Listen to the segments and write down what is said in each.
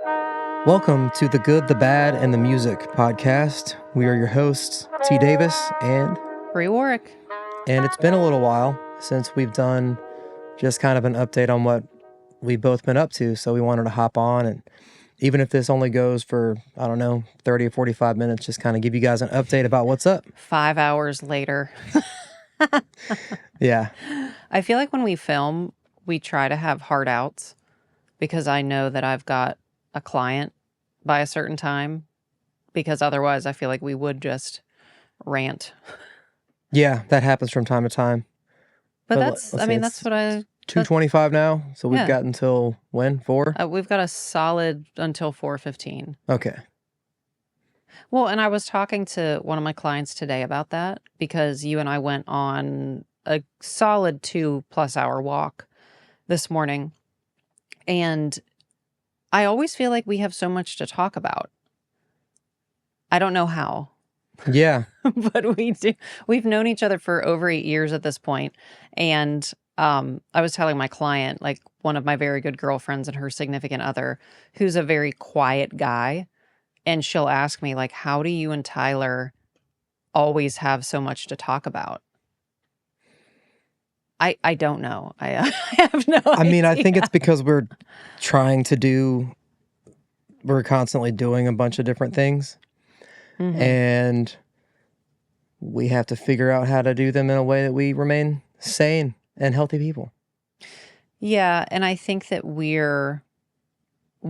Welcome to the Good, the Bad, and the Music podcast. We are your hosts, T. Davis and Bri.worek. And it's been a little while since we've done just kind of an update on what we've both been up to. So we wanted to hop on, and even if this only goes for, 30 or 45 minutes, just kind of give you guys an update about what's up. 5 hours later. Yeah. I feel like when we film, we try to have hard outs because I know that I've got a client by a certain time, because otherwise I feel like we would just rant. Yeah, that happens from time to time. But that's what I... 2:25 now, so we've got until when? 4? We've got a solid until 4:15. Okay. Well, and I was talking to one of my clients today about that because you and I went on a solid 2+ hour walk this morning. And I always feel like we have so much to talk about. I don't know how. Yeah. But we do. We've known each other for over 8 years at this point. And I was telling my client, like one of my very good girlfriends and her significant other, who's a very quiet guy. And she'll ask me, like, how do you and Tyler always have so much to talk about? I don't know. I have no idea. I mean, I think it's because we're constantly doing a bunch of different things. Mm-hmm. And we have to figure out how to do them in a way that we remain sane and healthy people. Yeah, and I think that we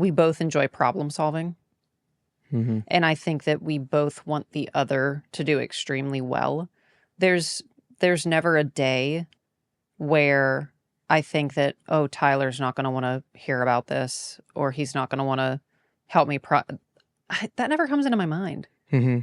both enjoy problem solving. Mm-hmm. And I think that we both want the other to do extremely well. There's never a day where I think that, oh, Tyler's not going to want to hear about this, or he's not going to want to help me. That never comes into my mind. Mm-hmm.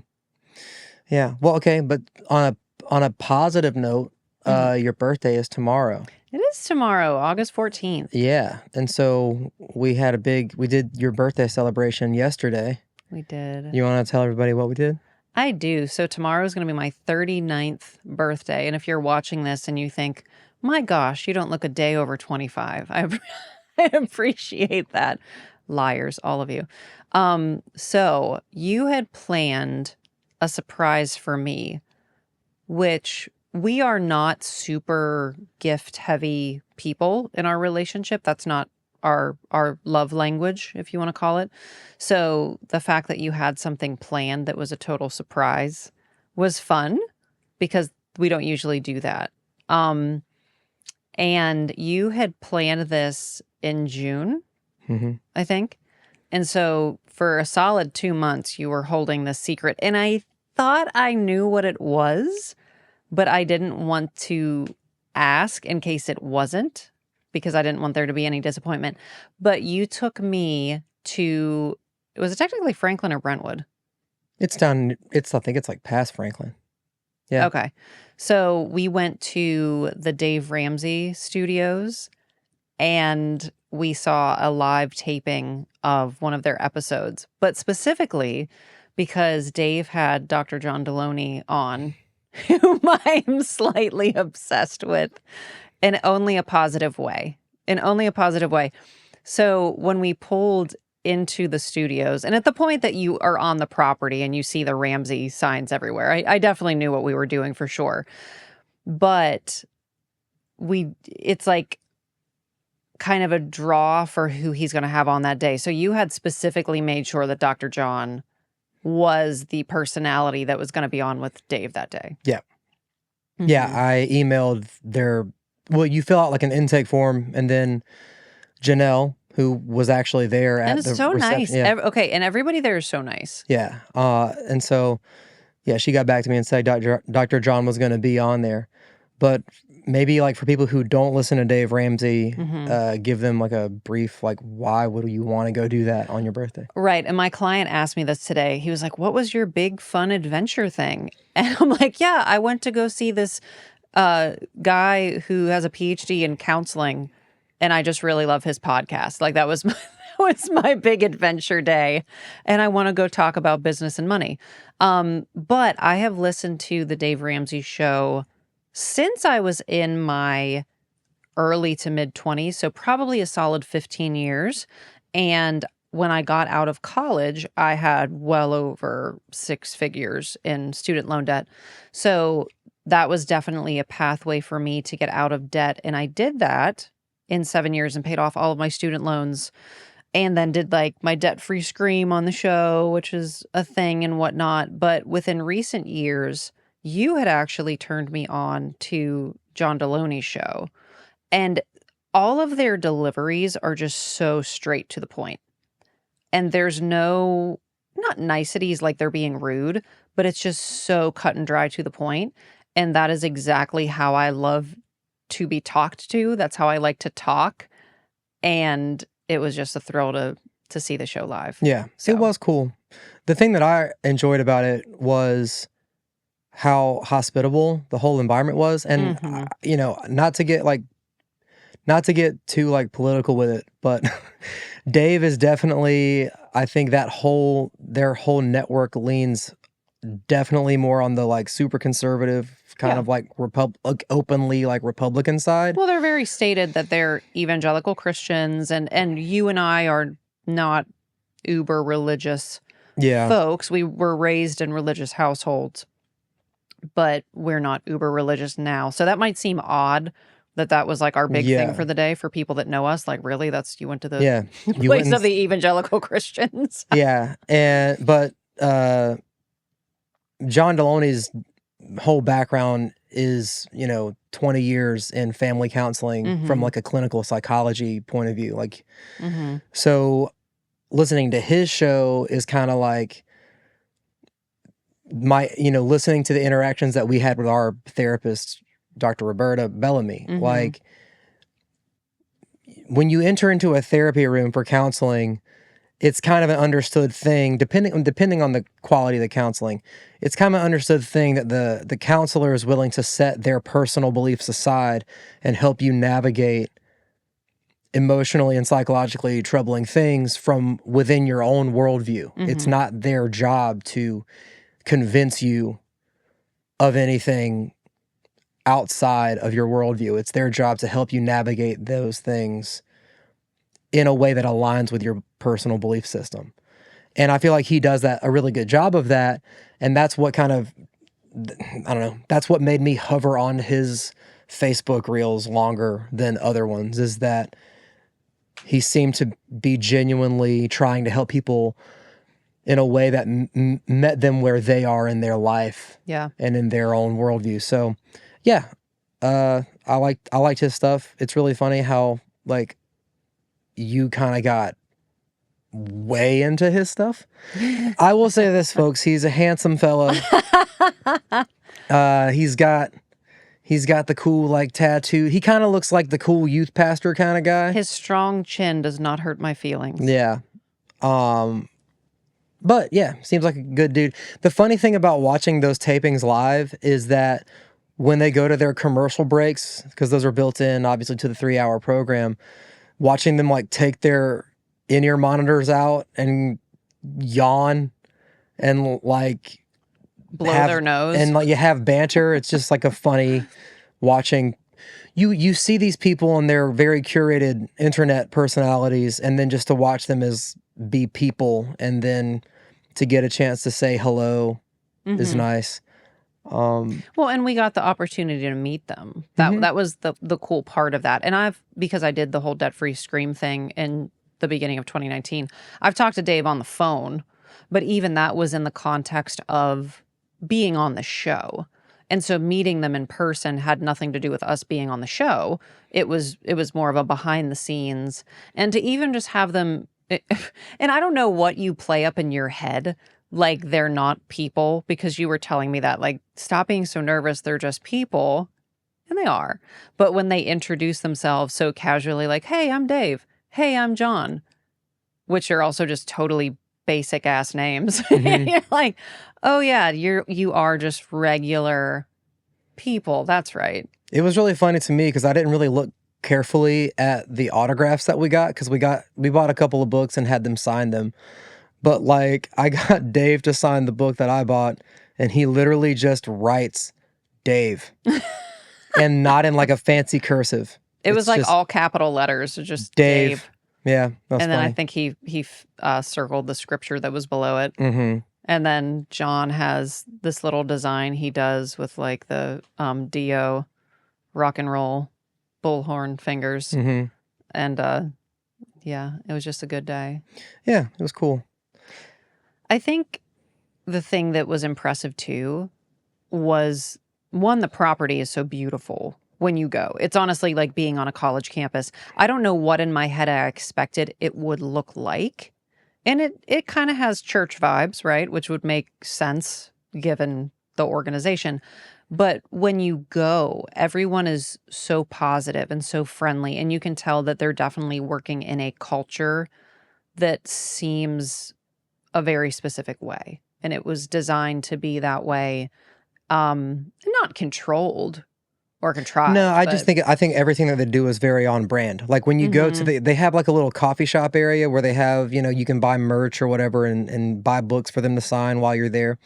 Yeah. Well, okay. But on a positive note, your birthday is tomorrow. It is tomorrow, August 14th. Yeah. And so we did your birthday celebration yesterday. We did. You want to tell everybody what we did? I do. So tomorrow is going to be my 39th birthday. And if you're watching this and you think, my gosh, you don't look a day over 25. I appreciate that. Liars, all of you. So you had planned a surprise for me, which we are not super gift heavy people in our relationship. That's not our love language, if you want to call it. So the fact that you had something planned that was a total surprise was fun because we don't usually do that. And you had planned this in June, mm-hmm. I think. And so for a solid 2 months, you were holding this secret. And I thought I knew what it was, but I didn't want to ask in case it wasn't, because I didn't want there to be any disappointment. But you took me to, was it technically Franklin or Brentwood? I think it's like past Franklin. Yeah. Okay. So we went to the Dave Ramsey studios and we saw a live taping of one of their episodes, but specifically because Dave had Dr. John Deloney on, whom I'm slightly obsessed with in only a positive way. So when we pulled into the studios, and at the point that you are on the property and you see the Ramsey signs everywhere, I definitely knew what we were doing for sure. But it's like kind of a draw for who he's going to have on that day. So you had specifically made sure that Dr. John was the personality that was going to be on with Dave that day. Yeah. Mm-hmm. Yeah, I emailed you fill out like an intake form, and then Janelle, who was actually there at the so reception. Nice. Yeah. Okay, and everybody there is so nice. Yeah. And so, yeah, she got back to me and said Dr. John was going to be on there. But maybe like for people who don't listen to Dave Ramsey, mm-hmm. Give them like a brief, like, why would you want to go do that on your birthday? Right. And my client asked me this today. He was like, what was your big fun adventure thing? And I'm like, yeah, I went to go see this guy who has a PhD in counseling, and I just really love his podcast. Like that was my big adventure day, and I want to go talk about business and money. But I have listened to the Dave Ramsey show since I was in my early to mid 20s, so probably a solid 15 years. And when I got out of college, I had well over 6 figures in student loan debt. So that was definitely a pathway for me to get out of debt. And I did that in 7 years and paid off all of my student loans, and then did like my debt-free scream on the show, which is a thing and whatnot. But within recent years, you had actually turned me on to John Deloney's show. And all of their deliveries are just so straight to the point. And there's no, not niceties like they're being rude, but it's just so cut and dry to the point. And that is exactly how I love to be talked to. That's how I like to talk. And it was just a thrill to see the show live. Yeah, So. it was cool. The thing that I enjoyed about it was how hospitable the whole environment was. And, you know, not to get too like political with it, but Dave is definitely, I think their whole network leans definitely more on the like super conservative kind of like openly like Republican side. Well, they're very stated that they're evangelical Christians, and you and I are not uber religious folks. We were raised in religious households, but we're not uber religious now. So that might seem odd that was like our big thing for the day for people that know us. Like, really? You went to the place of the evangelical Christians. Yeah. But John Deloney's whole background is, you know, 20 years in family counseling from like a clinical psychology point of view. Like, so listening to his show is kind of like listening to the interactions that we had with our therapist, Dr. Roberta Bellamy. Like, when you enter into a therapy room for counseling, it's kind of an understood thing, depending on the quality of the counseling. It's kind of an understood thing that the counselor is willing to set their personal beliefs aside and help you navigate emotionally and psychologically troubling things from within your own worldview. It's not their job to convince you of anything outside of your worldview. It's their job to help you navigate those things in a way that aligns with your personal belief system. And I feel like he does a really good job of that. And that's what kind of, I don't know, that's what made me hover on his Facebook reels longer than other ones, is that he seemed to be genuinely trying to help people in a way that met them where they are in their life and in their own worldview. So yeah, I liked his stuff. It's really funny how like you kind of got way into his stuff. I will say this, folks, he's a handsome fella. He's got the cool like tattoo. He kind of looks like the cool youth pastor kind of guy. His strong chin does not hurt my feelings. Yeah. But yeah, seems like a good dude. The funny thing about watching those tapings live is that when they go to their commercial breaks, because those are built in obviously to the 3-hour program, watching them like take their in-ear monitors out and yawn and like blow their nose and like you have banter. It's just like a funny watching. You see these people and their very curated internet personalities, and then just to watch them as be people, and then to get a chance to say hello is nice. Well, and we got the opportunity to meet them. That was the cool part of that. And because I did the whole debt-free scream thing in the beginning of 2019, I've talked to Dave on the phone, but even that was in the context of being on the show. And so meeting them in person had nothing to do with us being on the show. It was more of a behind the scenes, and to even just have them, and I don't know what you play up in your head, like they're not people, because you were telling me that, like, stop being so nervous, they're just people, and they are. But when they introduce themselves so casually, like, hey, I'm Dave, hey, I'm John, which are also just totally basic ass names. You're like, oh yeah, you are just regular people. That's right. It was really funny to me because I didn't really look carefully at the autographs that we got, because we bought a couple of books and had them sign them. But like, I got Dave to sign the book that I bought, and he literally just writes Dave and not in like a fancy cursive. It was like all capital letters, just Dave. Yeah, that's And then I funny. think he circled the scripture that was below it. Mm-hmm. And then John has this little design he does with like the Dio rock and roll bullhorn fingers. Mm-hmm. And yeah, it was just a good day. Yeah, it was cool. I think the thing that was impressive too was one, the property is so beautiful when you go. It's honestly like being on a college campus. I don't know what in my head I expected it would look like. And it kind of has church vibes, right? Which would make sense given the organization. But when you go, everyone is so positive and so friendly. And you can tell that they're definitely working in a culture that seems a very specific way. And it was designed to be that way, not controlled or No, contrived, but I think everything that they do is very on brand. Like when you go to mhm, they have like a little coffee shop area where they have, you know, you can buy merch or whatever and buy books for them to sign while you're there.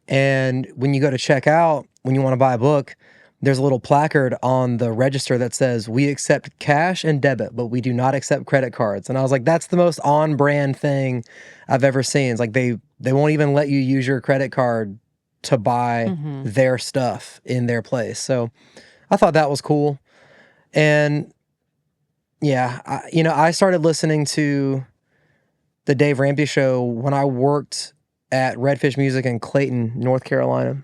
And when you go to check out, when you want to buy a book, there's a little placard on the register that says, "We accept cash and debit, but we do not accept credit cards." And I was like, that's the most on brand thing I've ever seen. It's like they won't even let you use your credit card to buy mhm. their stuff in their place. So I thought that was cool. And yeah, I started listening to the Dave Ramsey show when I worked at Redfish Music in Clayton, North Carolina.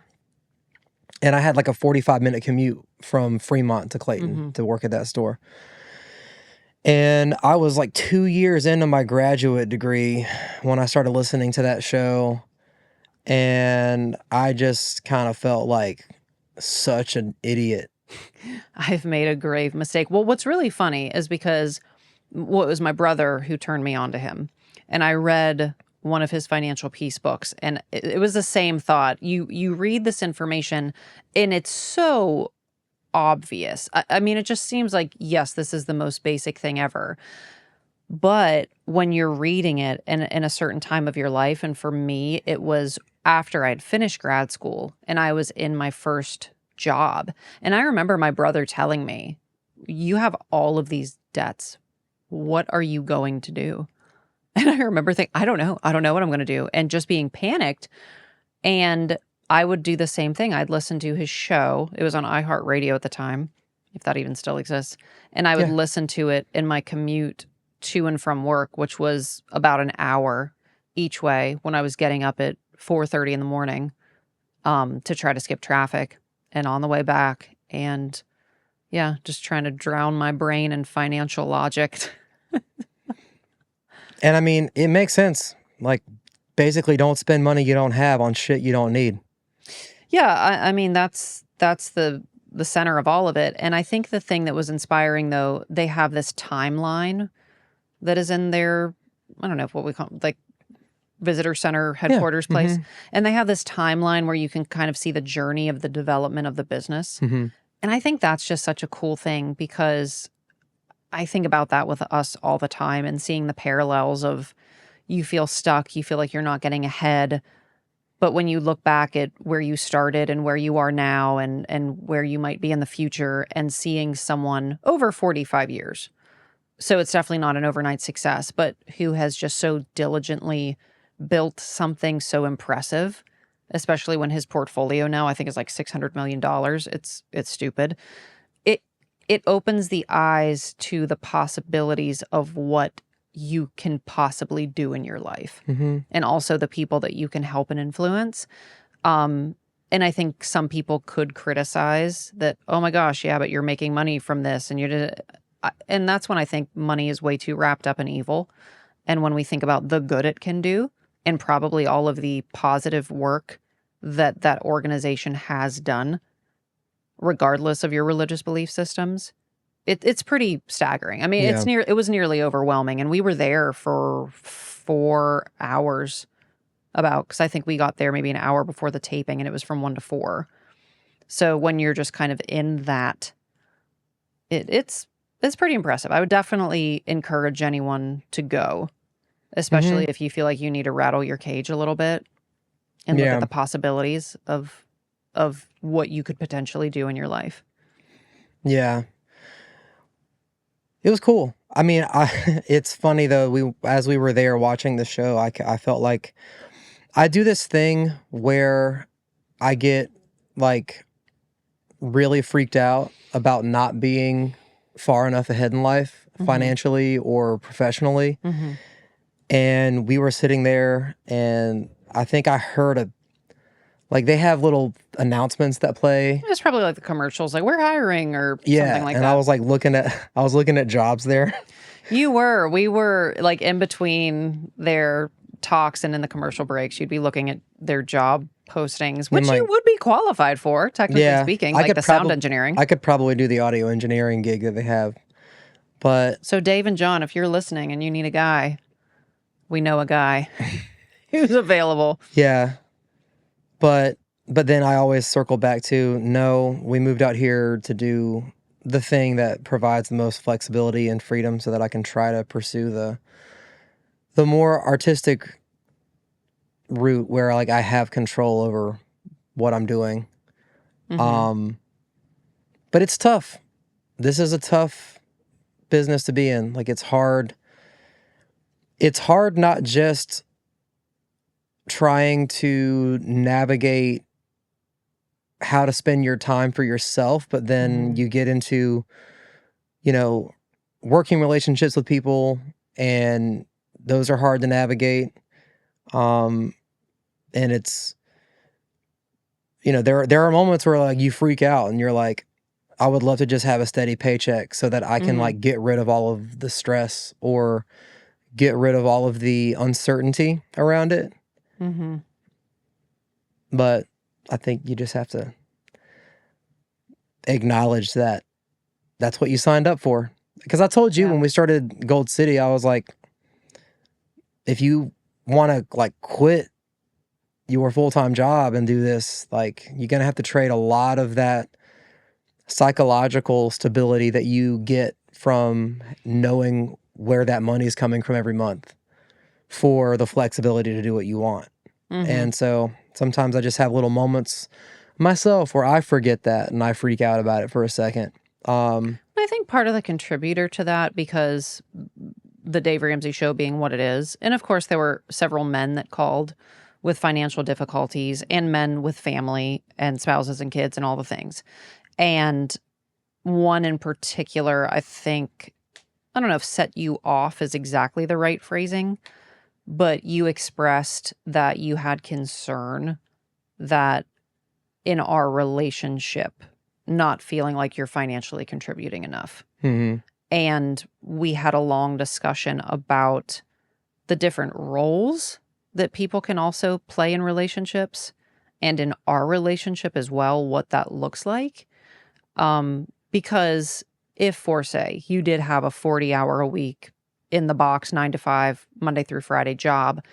And I had like a 45-minute commute from Fremont to Clayton Mhm. to work at that store. And I was like 2 years into my graduate degree when I started listening to that show. And I just kind of felt like such an idiot. I've made a grave mistake. Well, what's really funny is because it was my brother who turned me on to him. And I read one of his financial peace books, and it was the same thought. You read this information and it's so obvious. I mean, it just seems like, yes, this is the most basic thing ever. But when you're reading it in a certain time of your life, and for me, it was after I'd finished grad school and I was in my first job. And I remember my brother telling me, "You have all of these debts. What are you going to do?" And I remember thinking, I don't know. I don't know what I'm going to do. And just being panicked. And I would do the same thing. I'd listen to his show. It was on iHeartRadio at the time, if that even still exists. And I would Yeah. listen to it in my commute to and from work, which was about an hour each way when I was getting up at 4:30 in the morning to try to skip traffic and on the way back. And yeah, just trying to drown my brain in financial logic. And I mean, it makes sense. Like, basically, don't spend money you don't have on shit you don't need. Yeah, I mean that's the center of all of it. And I think the thing that was inspiring though, they have this timeline that is in their, I don't know what we call it, like visitor center Yeah. headquarters place. Mm-hmm. And they have this timeline where you can kind of see the journey of the development of the business. Mm-hmm. And I think that's just such a cool thing because I think about that with us all the time and seeing the parallels of you feel stuck, you feel like you're not getting ahead. But when you look back at where you started and where you are now and where you might be in the future and seeing someone over 45 years. So it's definitely not an overnight success, but who has just so diligently built something so impressive, especially when his portfolio now I think is like $600 million. It's stupid. It it opens the eyes to the possibilities of what you can possibly do in your life Mm-hmm. and also the people that you can help and influence. Um, and I think some people could criticize that, oh my gosh, yeah, but you're making money from this. And that's when I think money is way too wrapped up in evil. And when we think about the good it can do and probably all of the positive work that that organization has done, regardless of your religious belief systems, it's pretty staggering. I mean, Yeah. it was nearly overwhelming. And we were there for 4 hours about, because I think we got there maybe an hour before the taping and it was from 1 to 4. So when you're just kind of in that, it's pretty impressive. I would definitely encourage anyone to go, Mm-hmm. especially if you feel like you need to rattle your cage a little bit and look at Yeah. the possibilities of what you could potentially do in your life. Yeah. It was cool. I mean, it's funny though. As we were there watching the show, I felt like I do this thing where I get like really freaked out about not being far enough ahead in life, financially or professionally. Mm-hmm. And we were sitting there, and I think I heard like they have little announcements that play. It's probably like the commercials, like we're hiring or something Yeah, like and I that. was like I was looking at jobs there. We were like in between their talks and in the commercial breaks, you'd be looking at their job postings, And I'm which you like, would be qualified for, technically yeah, speaking, like the sound engineering. I could probably do the audio engineering gig that they have. But So Dave and John, if you're listening and you need a guy, we know a guy who's available. yeah, but then I always circle back to no, we moved out here to do the thing that provides the most flexibility and freedom so that I can try to pursue the more artistic route where like I have control over what I'm doing. Mm-hmm. But it's tough. This is a tough business to be in. Like it's hard. It's hard not just trying to navigate how to spend your time for yourself, but then you get into, you know, working relationships with people, and those are hard to navigate. And it's, there are moments where like you freak out and you're like, I would love to just have a steady paycheck so that I can Mm-hmm. like get rid of all of the stress or get rid of all of the uncertainty around it. Mm-hmm. But I think you just have to acknowledge that that's what you signed up for. Because I told you Yeah. when we started Gold City, I was like, if you want to like quit your full-time job and do this, like you're going to have to trade a lot of that psychological stability that you get from knowing where that money is coming from every month for the flexibility to do what you want. Mm-hmm. And so sometimes I just have little moments myself where I forget that and I freak out about it for a second. I think part of the contributor to that, because the Dave Ramsey show being what it is, and of course there were several men that called with financial difficulties and men with family and spouses and kids and all the things. And one in particular, I think, I don't know if set you off is exactly the right phrasing, but you expressed that you had concern that in our relationship, not feeling like you're financially contributing enough. mhm. And we had a long discussion about the different roles that people can also play in relationships and in our relationship as well, what that looks like. Because if, for say, you did have a 40-hour a week in the box, 9 to 5, Monday through Friday job,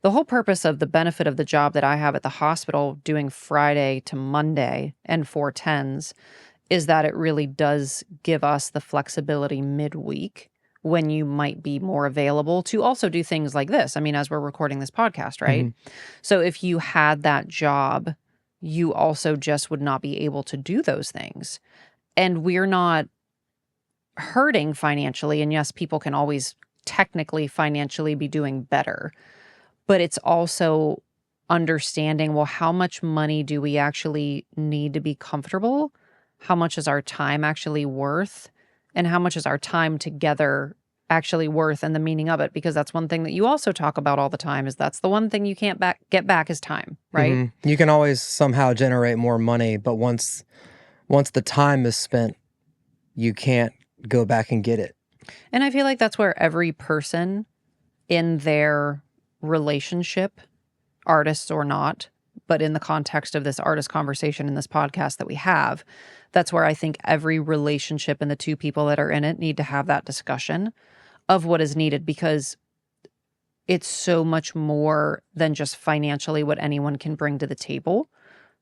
the whole purpose of the benefit of the job that I have at the hospital doing Friday to Monday and 410s is that it really does give us the flexibility midweek when you might be more available to also do things like this. I mean, as we're recording this podcast, right? Mhm. So if you had that job, you also just would not be able to do those things. And we're not hurting financially. And yes, people can always technically financially be doing better, but it's also understanding, well, how much money do we actually need to be comfortable? How much is our time actually worth? And how much is our time together actually worth, and the meaning of it? Because that's one thing that you also talk about all the time, is that's the one thing you can't get back is time, right? Mhm. You can always somehow generate more money, but once the time is spent, you can't go back and get it. And I feel like that's where every person in their relationship, artists or not, but in the context of this artist conversation in this podcast that we have, that's where I think every relationship and the two people that are in it need to have that discussion of what is needed, because it's so much more than just financially what anyone can bring to the table,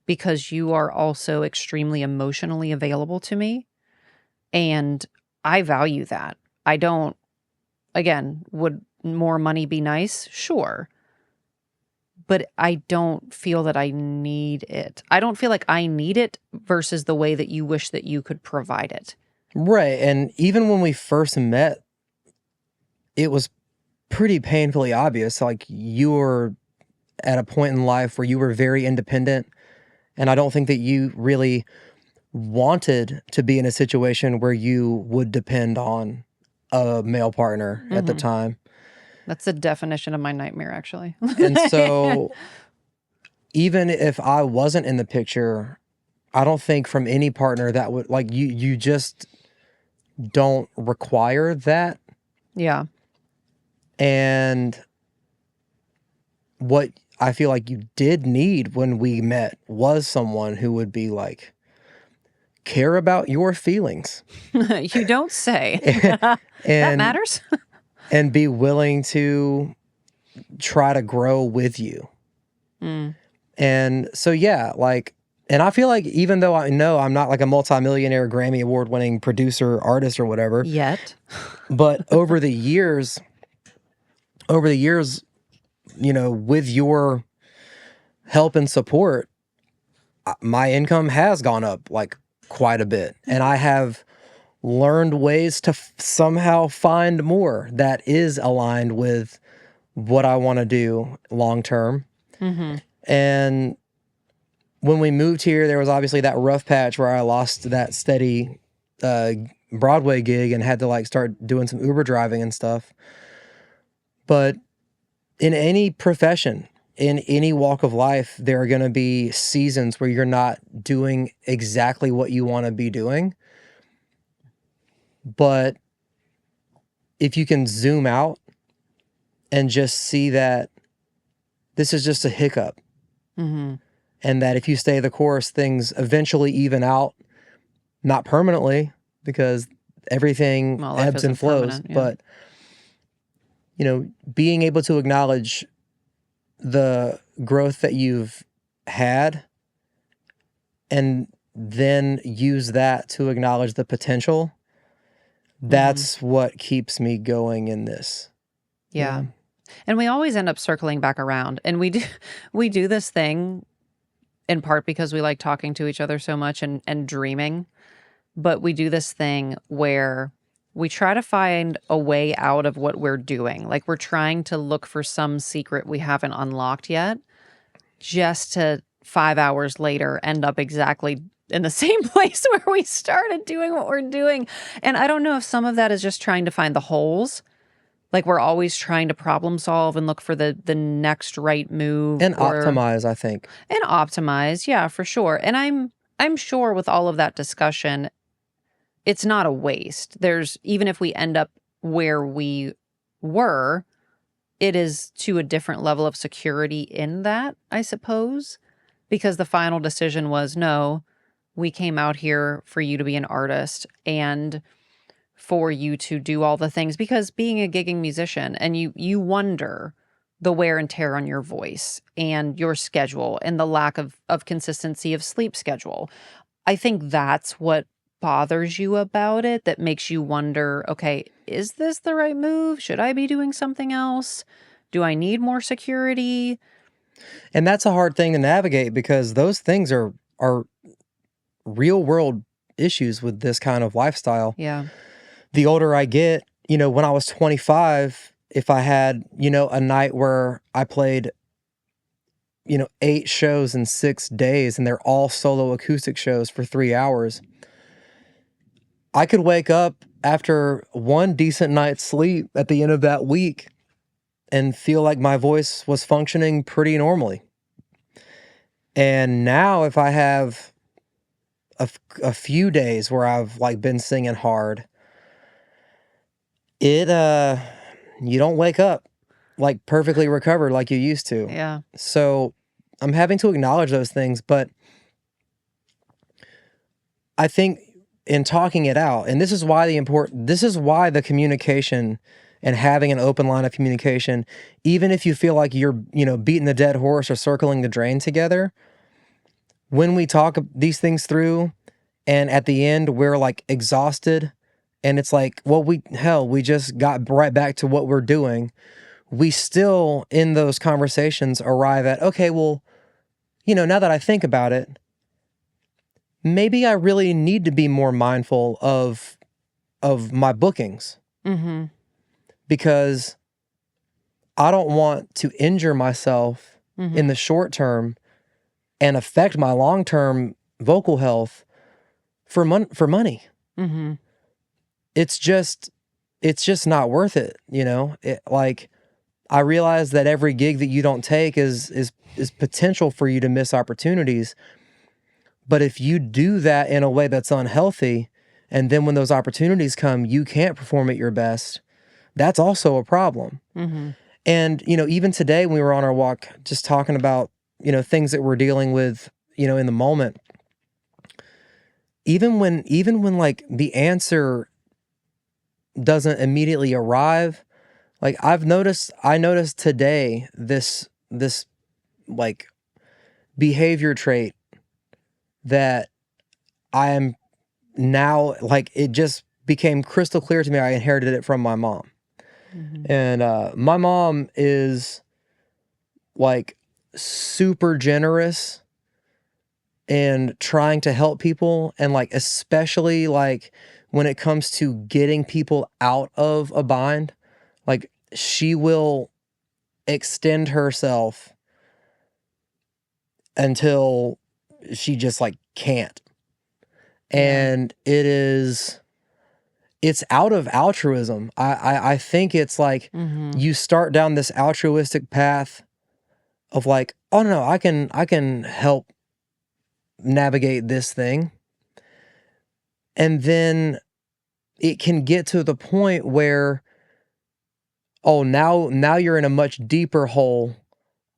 because you are also extremely emotionally available to me. And I value that. I don't, again, would more money be nice? Sure. But I don't feel that I need it. I don't feel like I need it versus the way that you wish that you could provide it. Right. And even when we first met, it was pretty painfully obvious. Like, you were at a point in life where you were very independent, and I don't think that you really wanted to be in a situation where you would depend on a male partner at the time. That's the definition of my nightmare, actually. And so even if I wasn't in the picture, I don't think from any partner that would, like, you just don't require that. Yeah. And what I feel like you did need when we met was someone who would be like, care about your feelings. You don't say. That and matters. and be willing to try to grow with you. And so, yeah, like, and I feel like even though I know I'm not like a multimillionaire Grammy Award winning producer, artist, or whatever, Yet. but over the years, you know, with your help and support, my income has gone up like quite a bit. And I have learned ways to somehow find more that is aligned with what I want to do long term. And when we moved here, there was obviously that rough patch where I lost that steady Broadway gig and had to like start doing some Uber driving and stuff. But in any profession, in any walk of life, there are going to be seasons where you're not doing exactly what you want to be doing. But if you can zoom out and just see that this is just a hiccup, and that if you stay the course, things eventually even out, not permanently, because everything ebbs and flows, but, you know, being able to acknowledge the growth that you've had and then use that to acknowledge the potential, that's what keeps me going in this. Yeah. And we always end up circling back around. And we do this thing in part because we like talking to each other so much and dreaming. But we do this thing where we try to find a way out of what we're doing. Like, we're trying to look for some secret we haven't unlocked yet, just to 5 hours later end up exactly in the same place where we started doing what we're doing. And I don't know if some of that is just trying to find the holes. Like, we're always trying to problem solve and look for the next right move. And optimize, I think. And optimize, yeah, for sure. And I'm sure with all of that discussion, it's not a waste. Even if we end up where we were, it is to a different level of security in that, I suppose, because the final decision was, no, we came out here for you to be an artist and for you to do all the things, because being a gigging musician, and you wonder the wear and tear on your voice and your schedule and the lack of consistency of sleep schedule. I think that's what bothers you about it, that makes you wonder, okay, is this the right move? Should I be doing something else? Do I need more security? And that's a hard thing to navigate, because those things are real world issues with this kind of lifestyle. Yeah. The older I get, you know, when I was 25, if I had, you know, a night where I played, you know, 8 shows in 6 days and they're all solo acoustic shows for 3 hours, I could wake up after one decent night's sleep at the end of that week and feel like my voice was functioning pretty normally. And now if I have a few days where I've like been singing hard, you don't wake up like perfectly recovered like you used to. Yeah. So I'm having to acknowledge those things, but I think in talking it out, and this is why the communication and having an open line of communication, even if you feel like you're, you know, beating the dead horse or circling the drain together, when we talk these things through and at the end we're like exhausted and it's like, well, we just got right back to what we're doing, we still in those conversations arrive at, okay, well, you know, now that I think about it, maybe I really need to be more mindful of my bookings. because I don't want to injure myself in Mm-hmm. the short term and affect my long-term vocal health for money. Mm-hmm. It's just not worth it, you know? Like, I realize that every gig that you don't take is potential for you to miss opportunities. But if you do that in a way that's unhealthy, and then when those opportunities come, you can't perform at your best, that's also a problem. Mm-hmm. And, you know, even today when we were on our walk, just talking about, you know, things that we're dealing with, you know, in the moment, even when like the answer doesn't immediately arrive, like I noticed today this like behavior trait that I am now, like, it just became crystal clear to me. I inherited it from my mom. Mm-hmm. And my mom is like super generous and trying to help people, and like especially like when it comes to getting people out of a bind, like she will extend herself until she just like can't. Yeah. And it's out of altruism. I think it's like Mm-hmm. you start down this altruistic path of like, oh no, I can help navigate this thing. And then it can get to the point where, oh, now you're in a much deeper hole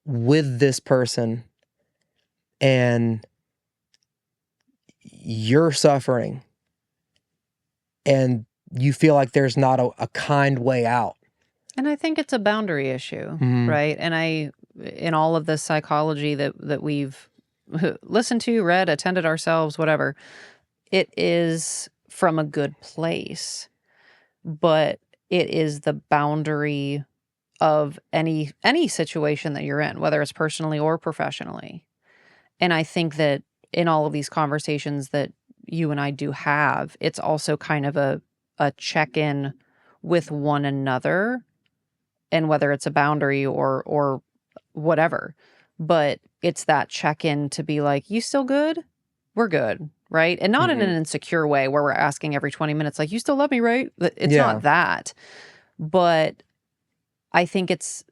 with this person and you're suffering and you feel like there's not a kind way out. And I think it's a boundary issue, Mhm. right? And in all of the psychology that we've listened to, read, attended ourselves, whatever, it is from a good place, but it is the boundary of any situation that you're in, whether it's personally or professionally. And I think that in all of these conversations that you and I do have, it's also kind of a check-in with one another, and whether it's a boundary or whatever. But it's that check-in to be like, you still good? We're good, right? And not in an Mhm. insecure way where we're asking every 20 minutes, like, you still love me, right? It's Yeah. not that. But I think it's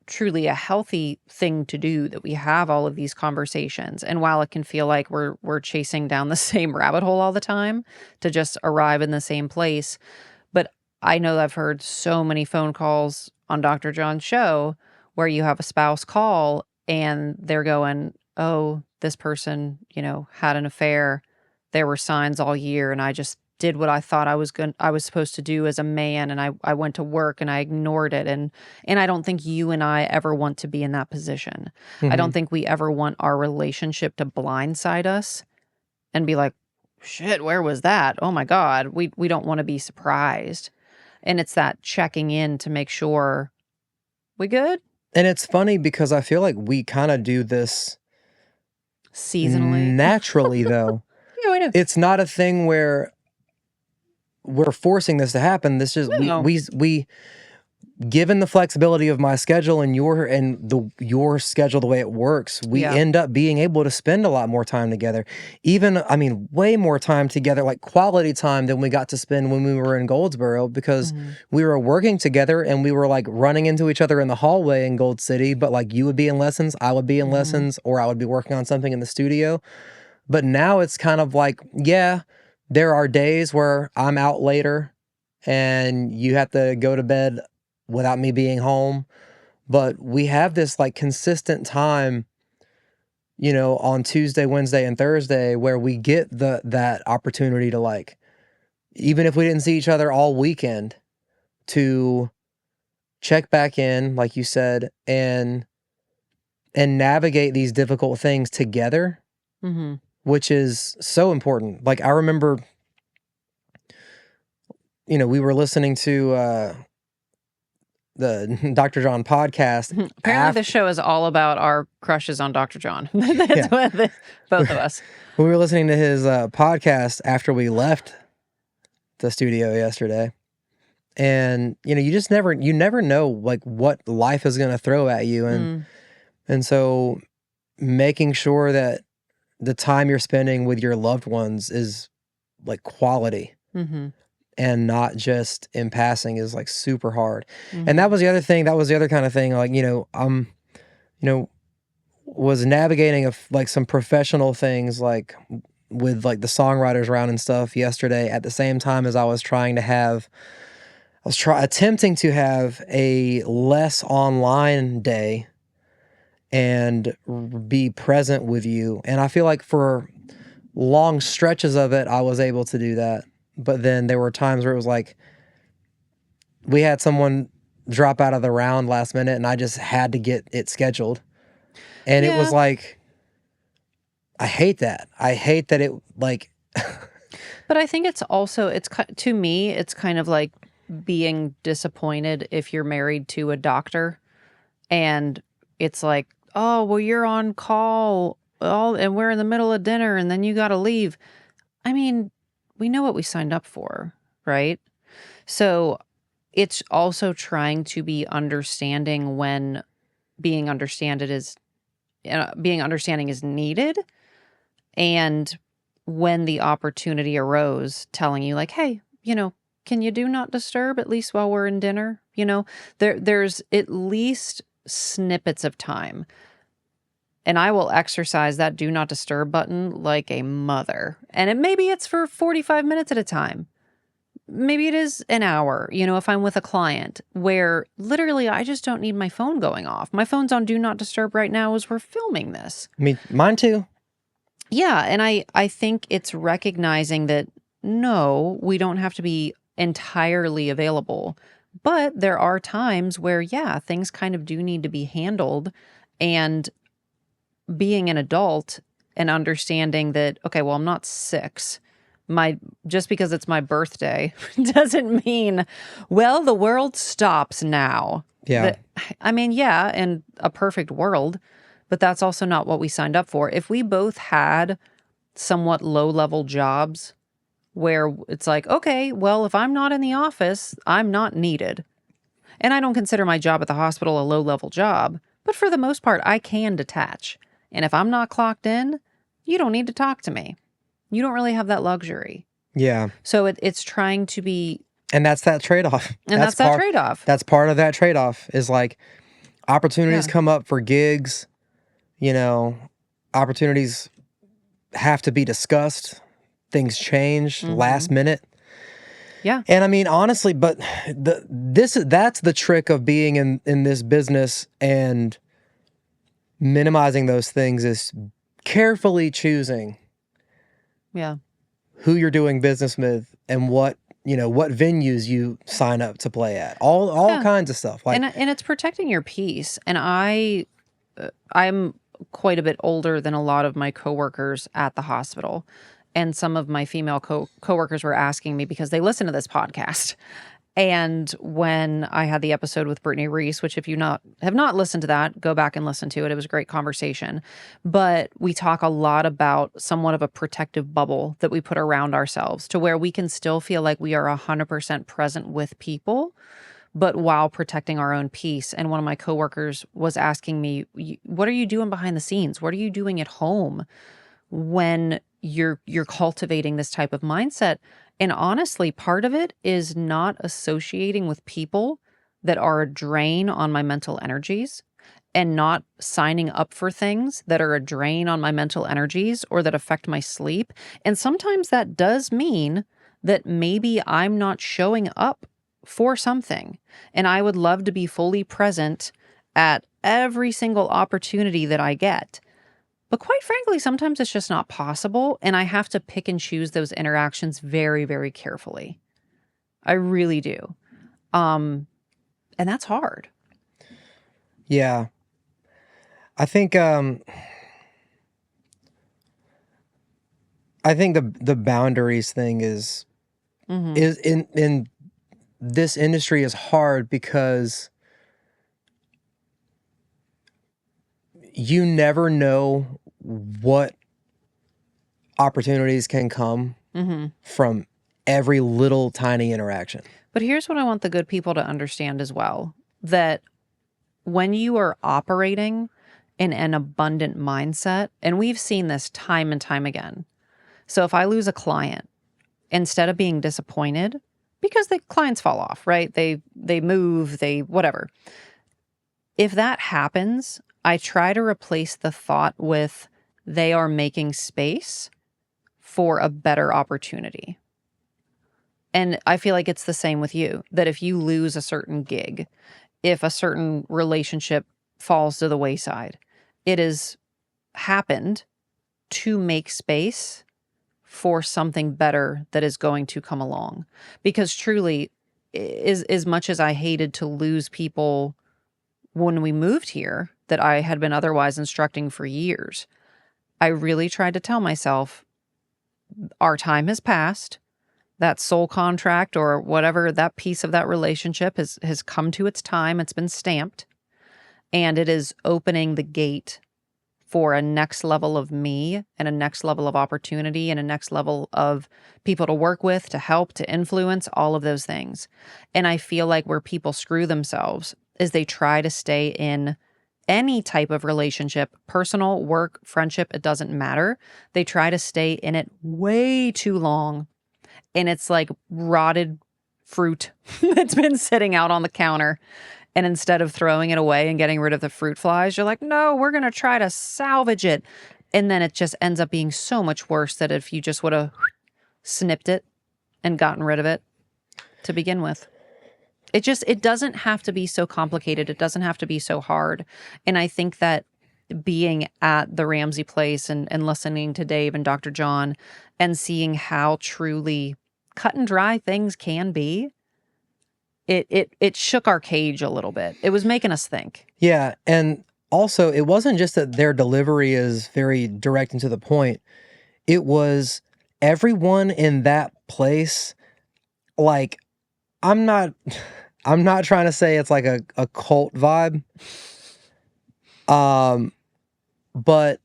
truly a healthy thing to do that we have all of these conversations. And while it can feel like we're chasing down the same rabbit hole all the time to just arrive in the same place, but I know I've heard so many phone calls on Dr. John's show where you have a spouse call and they're going, "Oh, this person, had an affair. There were signs all year and I just did what I thought I was supposed to do as a man, and I went to work and I ignored it." And I don't think you and I ever want to be in that position. I don't Mhm. think we ever want our relationship to blindside us and be like, "Shit, where was that? Oh my God." We don't want to be surprised. And it's that checking in to make sure we good And it's funny because I feel like we kind of do this seasonally. naturally though. Yeah, we do. It's not a thing where we're forcing this to happen. This is No. we given the flexibility of my schedule and your schedule, the way it works, we Yeah. end up being able to spend a lot more time together. Even, I mean, way more time together, like quality time than we got to spend when we were in Goldsboro, because Hmm. we were working together and we were like running into each other in the hallway in Gold City, but like you would be in lessons, I would be in Hmm. lessons, or I would be working on something in the studio. But now it's kind of like, yeah, there are days where I'm out later and you have to go to bed without me being home. But we have this like consistent time, you know, on Tuesday, Wednesday, and Thursday where we get that opportunity to like, even if we didn't see each other all weekend, to check back in, like you said, and navigate these difficult things together, Hmm. which is so important. Like I remember, you know, we were listening to the Dr. John podcast Apparently, this after, show is all about our crushes on Dr. John. That's yeah, what both of us. we were listening to his podcast after we left the studio yesterday, And, you never know like what life is going to throw at you. And so making sure that the time you're spending with your loved ones is like quality and not just in passing is like super hard. And that was the other thing. That was the other kind of thing. Like, was navigating like some professional things like with like the songwriters round and stuff yesterday at the same time as I was attempting to have a less online day and be present with you. And I feel like for long stretches of it, I was able to do that. But then there were times where it was like, we had someone drop out of the round last minute and I just had to get it scheduled. And it was like, I hate that. I hate that it like. But I think it's also, to me, it's kind of like being disappointed if you're married to a doctor and it's like, oh, well, you're on call and we're in the middle of dinner and then you got to leave. I mean, we know what we signed up for, right? So it's also trying to be understanding when being understanding is needed, and when the opportunity arose, telling you like, hey, can you do not disturb at least while we're in dinner? There's at least snippets of time. And I will exercise that do not disturb button like a mother. And maybe it's for 45 minutes at a time. Maybe it is an hour, if I'm with a client where literally I just don't need my phone going off. My phone's on do not disturb right now as we're filming this. Mine too. Yeah. And I think it's recognizing that no, we don't have to be entirely available. But there are times where, yeah, things kind of do need to be handled. And being an adult and understanding that, okay, well, I'm not 6. Just because it's my birthday doesn't mean, well, the world stops now. Yeah. Yeah, in a perfect world, but that's also not what we signed up for. If we both had somewhat low-level jobs where it's like, okay, well, if I'm not in the office, I'm not needed. And I don't consider my job at the hospital a low-level job, but for the most part, I can detach. And if I'm not clocked in, you don't need to talk to me. You don't really have that luxury. Yeah. So it's trying to be... And that's that trade-off. And that's that trade-off. That's part of that trade-off is like opportunities come up for gigs, opportunities have to be discussed. Things change last minute. Yeah. And I mean, honestly, but that's the trick of being in this business and minimizing those things is carefully choosing who you're doing business with and what venues you sign up to play at. All kinds of stuff. Like, and it's protecting your peace. And I'm quite a bit older than a lot of my coworkers at the hospital. And some of my female coworkers were asking me because they listen to this podcast. And when I had the episode with Brittany Reese, which if you have not listened to that, go back and listen to it. It was a great conversation. But we talk a lot about somewhat of a protective bubble that we put around ourselves to where we can still feel like we are 100% present with people, but while protecting our own peace. And one of my coworkers was asking me, what are you doing behind the scenes? What are you doing at home when you're cultivating this type of mindset? And honestly, part of it is not associating with people that are a drain on my mental energies and not signing up for things that are a drain on my mental energies or that affect my sleep. And sometimes that does mean that maybe I'm not showing up for something. And I would love to be fully present at every single opportunity that I get. But quite frankly, sometimes it's just not possible, and I have to pick and choose those interactions very, very carefully. I really do. And that's hard. Yeah. I think the boundaries thing is in this industry is hard because you never know what opportunities can come from every little tiny interaction. But here's what I want the good people to understand as well, that when you are operating in an abundant mindset, and we've seen this time and time again. So if I lose a client, instead of being disappointed, because the clients fall off, right? They move, they whatever. If that happens, I try to replace the thought with they are making space for a better opportunity. And I feel like it's the same with you, that if you lose a certain gig, if a certain relationship falls to the wayside, it has happened to make space for something better that is going to come along. Because truly, as much as I hated to lose people when we moved here that I had been otherwise instructing for years, I really tried to tell myself, our time has passed. That soul contract or whatever, that piece of that relationship has come to its time. It's been stamped. And it is opening the gate for a next level of me and a next level of opportunity and a next level of people to work with, to help, to influence, all of those things. And I feel like where people screw themselves is they try to stay in any type of relationship, personal, work, friendship, it doesn't matter. They try to stay in it way too long. And it's like rotted fruit that's been sitting out on the counter. And instead of throwing it away and getting rid of the fruit flies, you're like, no, we're going to try to salvage it. And then it just ends up being so much worse that if you just would have snipped it and gotten rid of it to begin with. It doesn't have to be so complicated. It doesn't have to be so hard. And I think that being at the Ramsey place and listening to Dave and Dr. John and seeing how truly cut and dry things can be, it shook our cage a little bit. It was making us think. Yeah, and also it wasn't just that their delivery is very direct and to the point. It was everyone in that place, like, I'm not trying to say it's like a cult vibe. But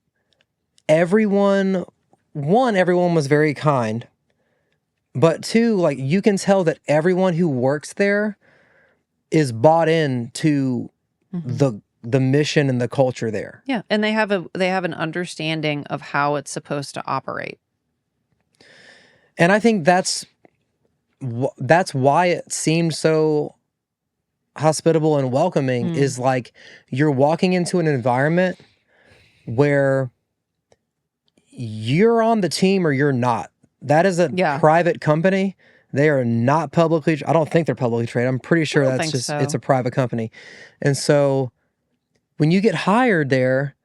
everyone was very kind. But two, like, you can tell that everyone who works there is bought in to the mission and the culture there. Yeah, and they have an understanding of how it's supposed to operate. And I think that's why it seemed so hospitable and welcoming, is like you're walking into an environment where you're on the team or you're not. That is a private company. They are not publicly, I don't think they're publicly traded. I'm pretty sure that's just, it's a private company. And so when you get hired there,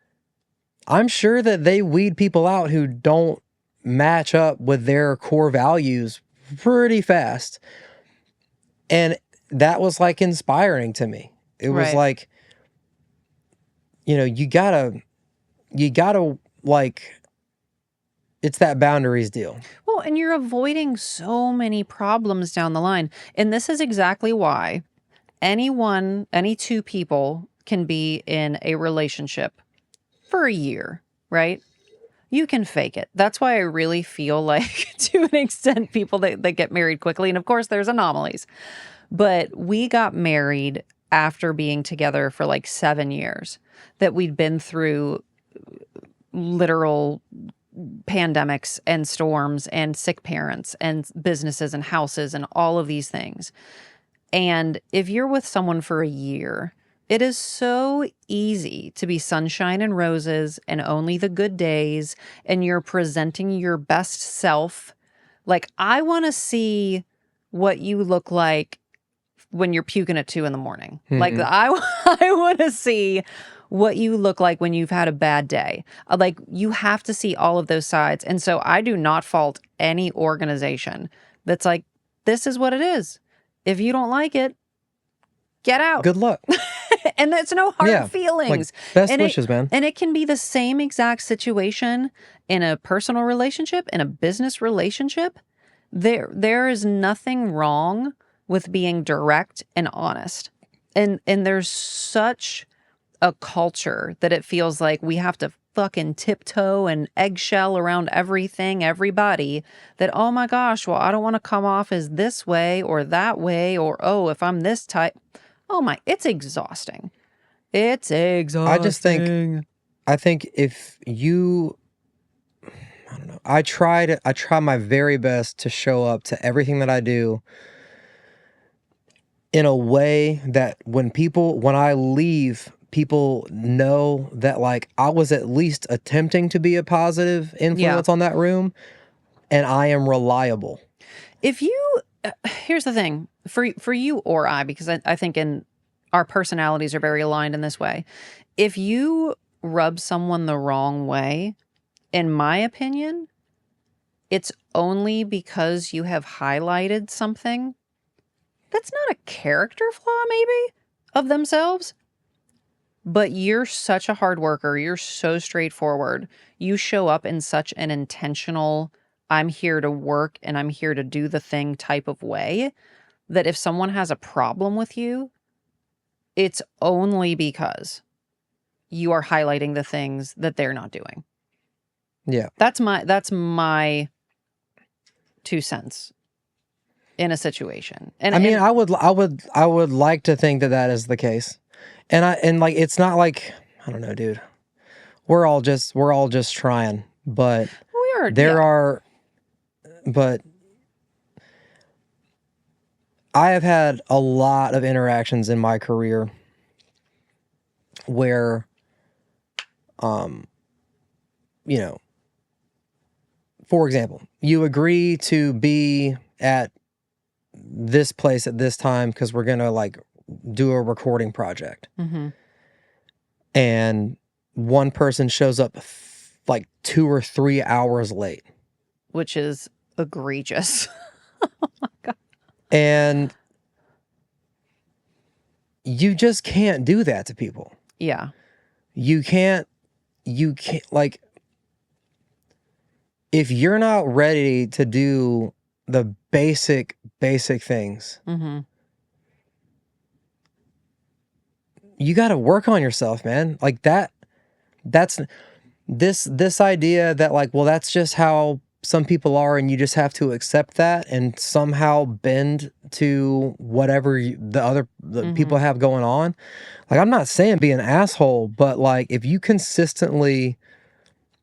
I'm sure that they weed people out who don't match up with their core values pretty fast. And that was like inspiring to me. It was like, you gotta like, it's that boundaries deal. Well, and you're avoiding so many problems down the line. And this is exactly why any two people can be in a relationship for a year, right? You can fake it. That's why I really feel like, to an extent, people that get married quickly, and of course there's anomalies, but we got married after being together for like 7 years, that we'd been through literal pandemics and storms and sick parents and businesses and houses and all of these things. And if you're with someone for a year, it is so easy to be sunshine and roses and only the good days, and you're presenting your best self. Like, I want to see what you look like when you're puking at 2 a.m. Like, I want to see what you look like when you've had a bad day. Like, you have to see all of those sides. And so I do not fault any organization that's like, this is what it is. If you don't like it, get out. Good luck. And that's no hard feelings. Like, best wishes, man. And it can be the same exact situation in a personal relationship, in a business relationship. There is nothing wrong with being direct and honest. And there's such a culture that it feels like we have to fucking tiptoe and eggshell around everything, everybody, that, oh my gosh, well, I don't want to come off as this way or that way, or, oh, if I'm this type. Oh my, it's exhausting. It's I just think, exhausting. if you, I don't know, I try my very best to show up to everything that I do in a way that when I leave, people know that like I was at least attempting to be a positive Yeah. influence on that room, and I am reliable. If you, here's the thing for you or I, because I think in our personalities are very aligned in this way. If you rub someone the wrong way, in my opinion, it's only because you have highlighted something that's not a character flaw, maybe, of themselves. But you're such a hard worker. You're so straightforward. You show up in such an intentional, I'm here to work and I'm here to do the thing type of way, that if someone has a problem with you, it's only because you are highlighting the things that they're not doing. Yeah. That's my 2 cents in a situation. And I mean, I would like to think that that is the case. And like it's not like, I don't know, dude. We're all just trying, but we are, there are but I have had a lot of interactions in my career where you know, for example, you agree to be at this place at this time because we're gonna like do a recording project. Mm-hmm. And one person shows up like 2 or 3 hours late. Which is egregious. Oh my God. And you just can't do that to people. Yeah. You can't, like, if you're not ready to do the basic things, Mm-hmm. you got to work on yourself, man. Like that's this idea that like, well, that's just how some people are and you just have to accept that and somehow bend to whatever the people have going on. Like, I'm not saying be an asshole, but like if you consistently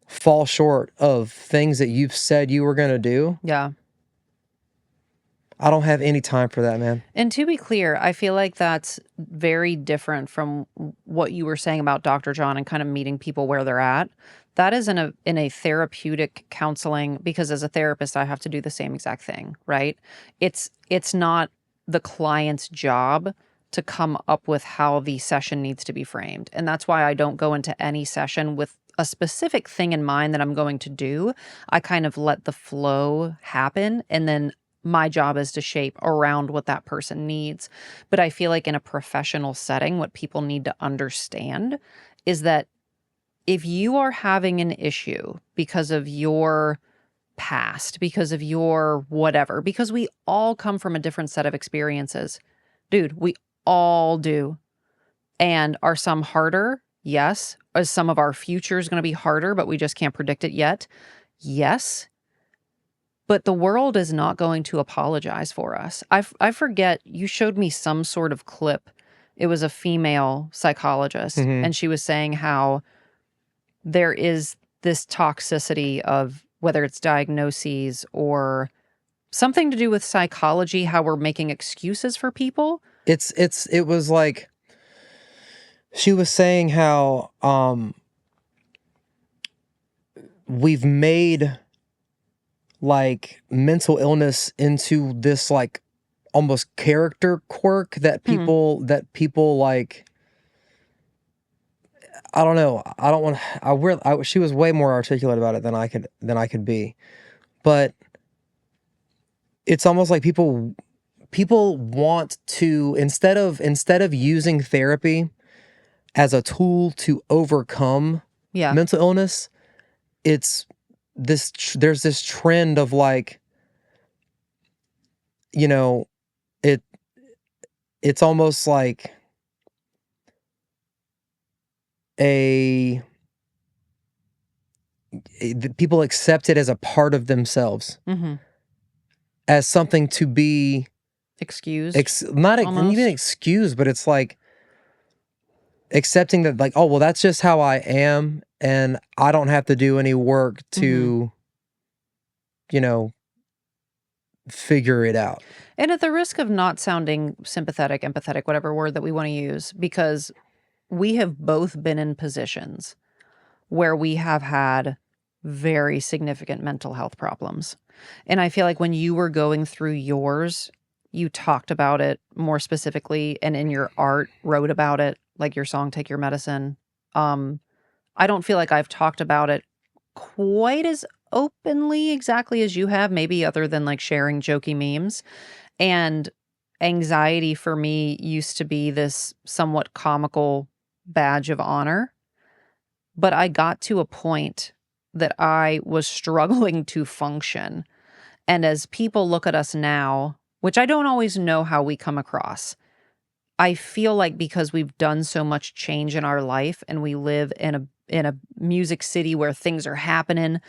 fall short of things that you've said you were going to do, Yeah. I don't have any time for that, man. And to be clear, I feel like that's very different from what you were saying about Dr. John and kind of meeting people where they're at. That is in a therapeutic counseling, because as a therapist, I have to do the same exact thing, right? It's not the client's job to come up with how the session needs to be framed. And that's why I don't go into any session with a specific thing in mind that I'm going to do. I kind of let the flow happen, and then my job is to shape around what that person needs. But I feel like in a professional setting, what people need to understand is that if you are having an issue because of your past, because of your whatever, because we all come from a different set of experiences, dude, we all do. And are some harder? Yes. Is some of our future is going to be harder, but we just can't predict it yet? Yes. But the world is not going to apologize for us. I forget, you showed me some sort of clip. It was a female psychologist, Mm-hmm. and she was saying how there is this toxicity of whether it's diagnoses or something to do with psychology, how we're making excuses for people. It was like she was saying how we've made like mental illness into this like almost character quirk that people like, I don't know. I don't want she was way more articulate about it than I could be. But it's almost like people want to, instead of using therapy as a tool to overcome Yeah. mental illness, it's there's this trend of like, you know, it it's almost like a people accept it as a part of themselves, as something to be excused, not almost. even excused, but it's like accepting that, like, oh, well, that's just how I am, and I don't have to do any work to, you know, figure it out. And at the risk of not sounding sympathetic, empathetic, whatever word that we want to use, because we have both been in positions where we have had very significant mental health problems. And I feel like when you were going through yours, you talked about it more specifically, and in your art wrote about it, like your song Take Your Medicine. I don't feel like I've talked about it quite as openly exactly as you have, maybe other than like sharing jokey memes. And anxiety for me used to be this somewhat comical badge of honor. But I got to a point that I was struggling to function. And as people look at us now, which I don't always know how we come across, I feel like because we've done so much change in our life and we live in a music city where things are happening,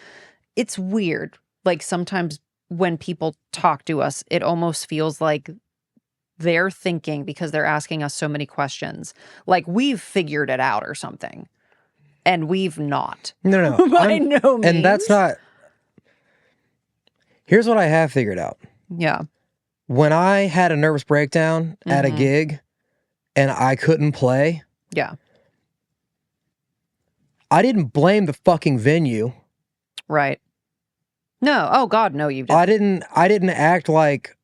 it's weird. Like sometimes when people talk to us, it almost feels like they're thinking, because they're asking us so many questions, like we've figured it out or something. And we've not. No. By no means. And that's not... Here's what I have figured out. Yeah. When I had a nervous breakdown at a gig and I couldn't play, yeah, I didn't blame the fucking venue. Right. No. Oh God, no, you didn't. I didn't act like,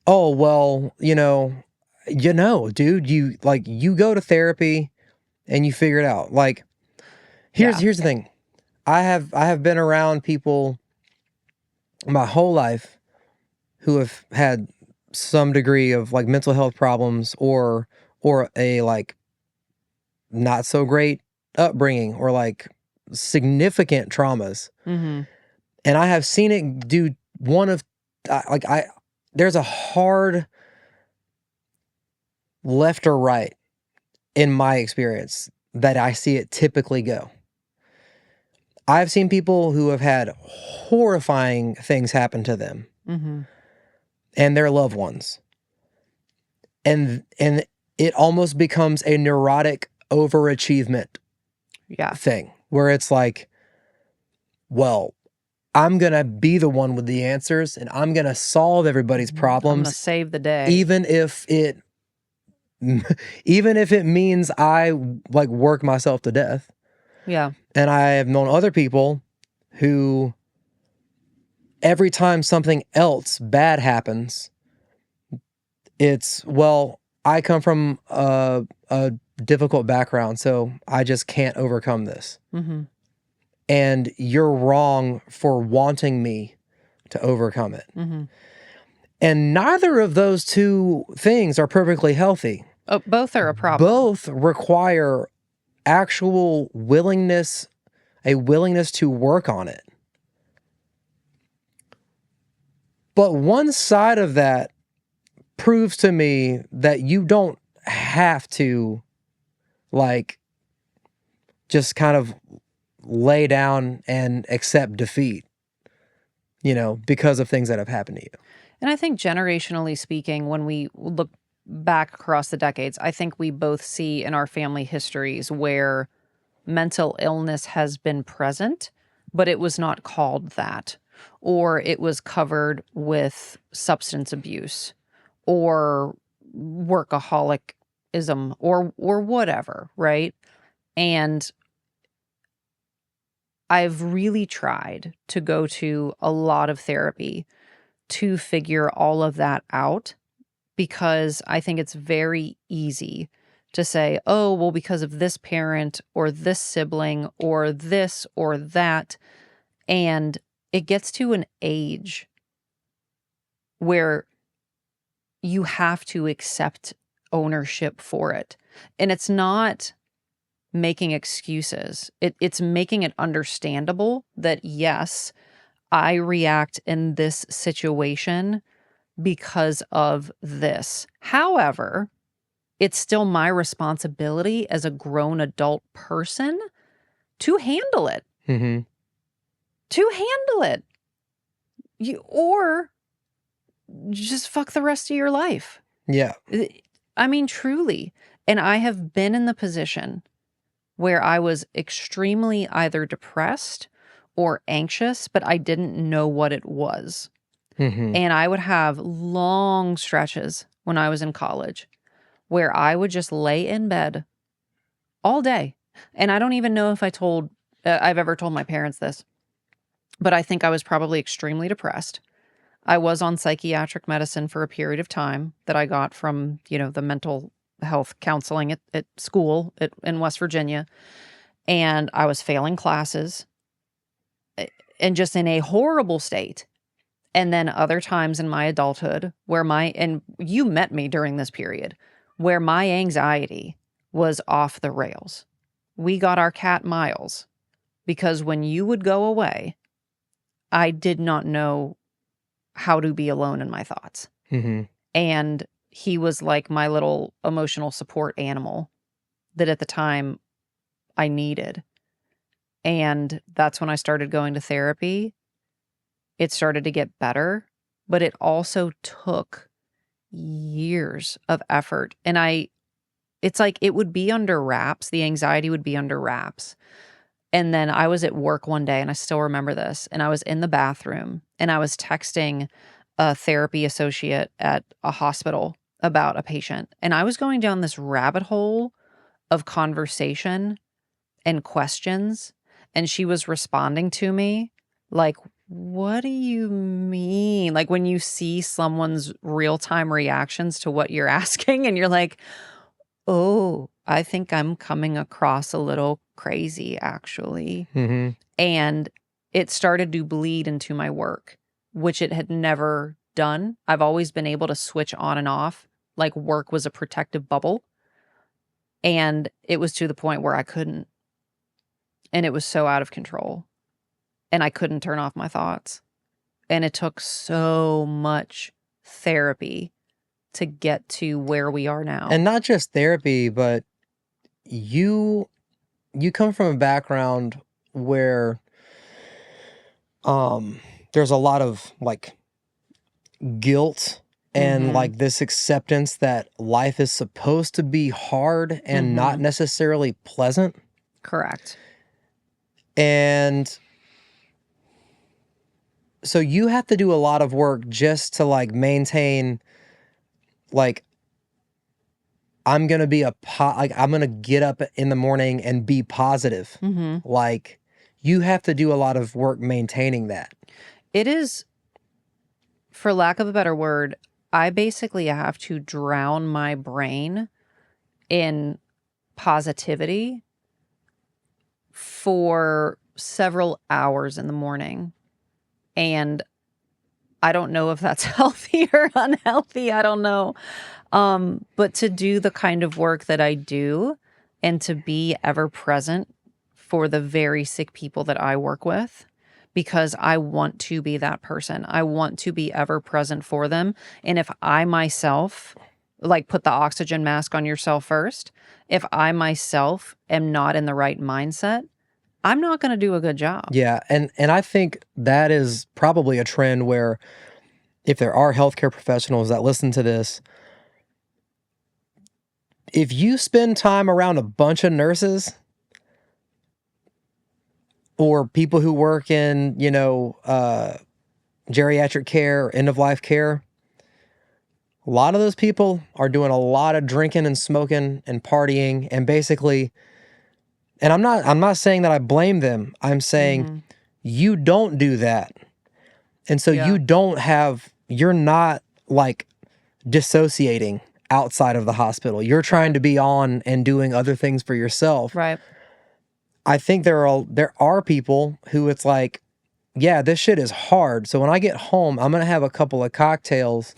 oh, well, dude, you go to therapy and you figure it out. Like, here's the thing. I have been around people my whole life who have had some degree of like mental health problems or a like not so great upbringing or like significant traumas. And I have seen it do one of there's a hard left or right in my experience that I see it typically go. I've seen people who have had horrifying things happen to them and their loved ones. And it almost becomes a neurotic overachievement thing where it's like, well, I'm going to be the one with the answers and I'm going to solve everybody's problems. I'm going to save the day. Even if it means I like work myself to death. Yeah. And I have known other people who every time something else bad happens, it's, well, I come from a difficult background, so I just can't overcome this. And you're wrong for wanting me to overcome it. And neither of those two things are perfectly healthy. Oh, both are a problem. Both require actual willingness, a willingness to work on it. But one side of that proves to me that you don't have to like just kind of lay down and accept defeat, because of things that have happened to you. And I think generationally speaking, when we look back across the decades, I think we both see in our family histories where mental illness has been present, but it was not called that, or it was covered with substance abuse or workaholism or whatever, right? And I've really tried to go to a lot of therapy to figure all of that out, because I think it's very easy to say, oh, well, because of this parent or this sibling or this or that. And it gets to an age where you have to accept ownership for it. And it's not making excuses. It's making it understandable that, yes, I react in this situation because of this. However, it's still my responsibility as a grown adult person to handle it. to handle it. Or just fuck the rest of your life. Yeah. I mean, truly. And I have been in the position where I was extremely either depressed or anxious, but I didn't know what it was. Mm-hmm. And I would have long stretches when I was in college where I would just lay in bed all day. And I don't even know if I've ever told my parents this, but I think I was probably extremely depressed. I was on psychiatric medicine for a period of time that I got from, the mental health counseling at school in West Virginia. And I was failing classes and just in a horrible state. And then other times in my adulthood where and you met me during this period, where my anxiety was off the rails. We got our cat Miles because when you would go away, I did not know how to be alone in my thoughts. Mm-hmm. And he was like my little emotional support animal that at the time I needed. And that's when I started going to therapy. It started to get better, but it also took years of effort. And it's like it would be under wraps. The anxiety would be under wraps. And then I was at work one day, and I still remember this, and I was in the bathroom, and I was texting a therapy associate at a hospital about a patient. And I was going down this rabbit hole of conversation and questions, and she was responding to me like, what do you mean? Like when you see someone's real-time reactions to what you're asking, and you're like, oh, I think I'm coming across a little crazy, actually. Mm-hmm. And it started to bleed into my work, which it had never done. I've always been able to switch on and off, like work was a protective bubble. And it was to the point where I couldn't. And it was so out of control. And I couldn't turn off my thoughts. And it took so much therapy to get to where we are now. And not just therapy, but you come from a background where there's a lot of like guilt and like this acceptance that life is supposed to be hard and not necessarily pleasant. Correct. And so you have to do a lot of work just to like maintain, like, I'm going to be I'm going to get up in the morning and be positive. Like, you have to do a lot of work maintaining that. It is, for lack of a better word, I basically have to drown my brain in positivity for several hours in the morning. And I don't know if that's healthy or unhealthy. I don't know. But to do the kind of work that I do and to be ever present for the very sick people that I work with, because I want to be that person. I want to be ever present for them. And if I myself, like, put the oxygen mask on yourself first, if I myself am not in the right mindset, I'm not going to do a good job. Yeah. And I think that is probably a trend where if there are healthcare professionals that listen to this, if you spend time around a bunch of nurses or people who work in, geriatric care, end-of-life care, a lot of those people are doing a lot of drinking and smoking and partying and basically, and I'm not saying that I blame them. I'm saying you don't do that. And so you're not like dissociating outside of the hospital. You're trying to be on and doing other things for yourself. Right. I think there are people who it's like, yeah, this shit is hard. So when I get home, I'm going to have a couple of cocktails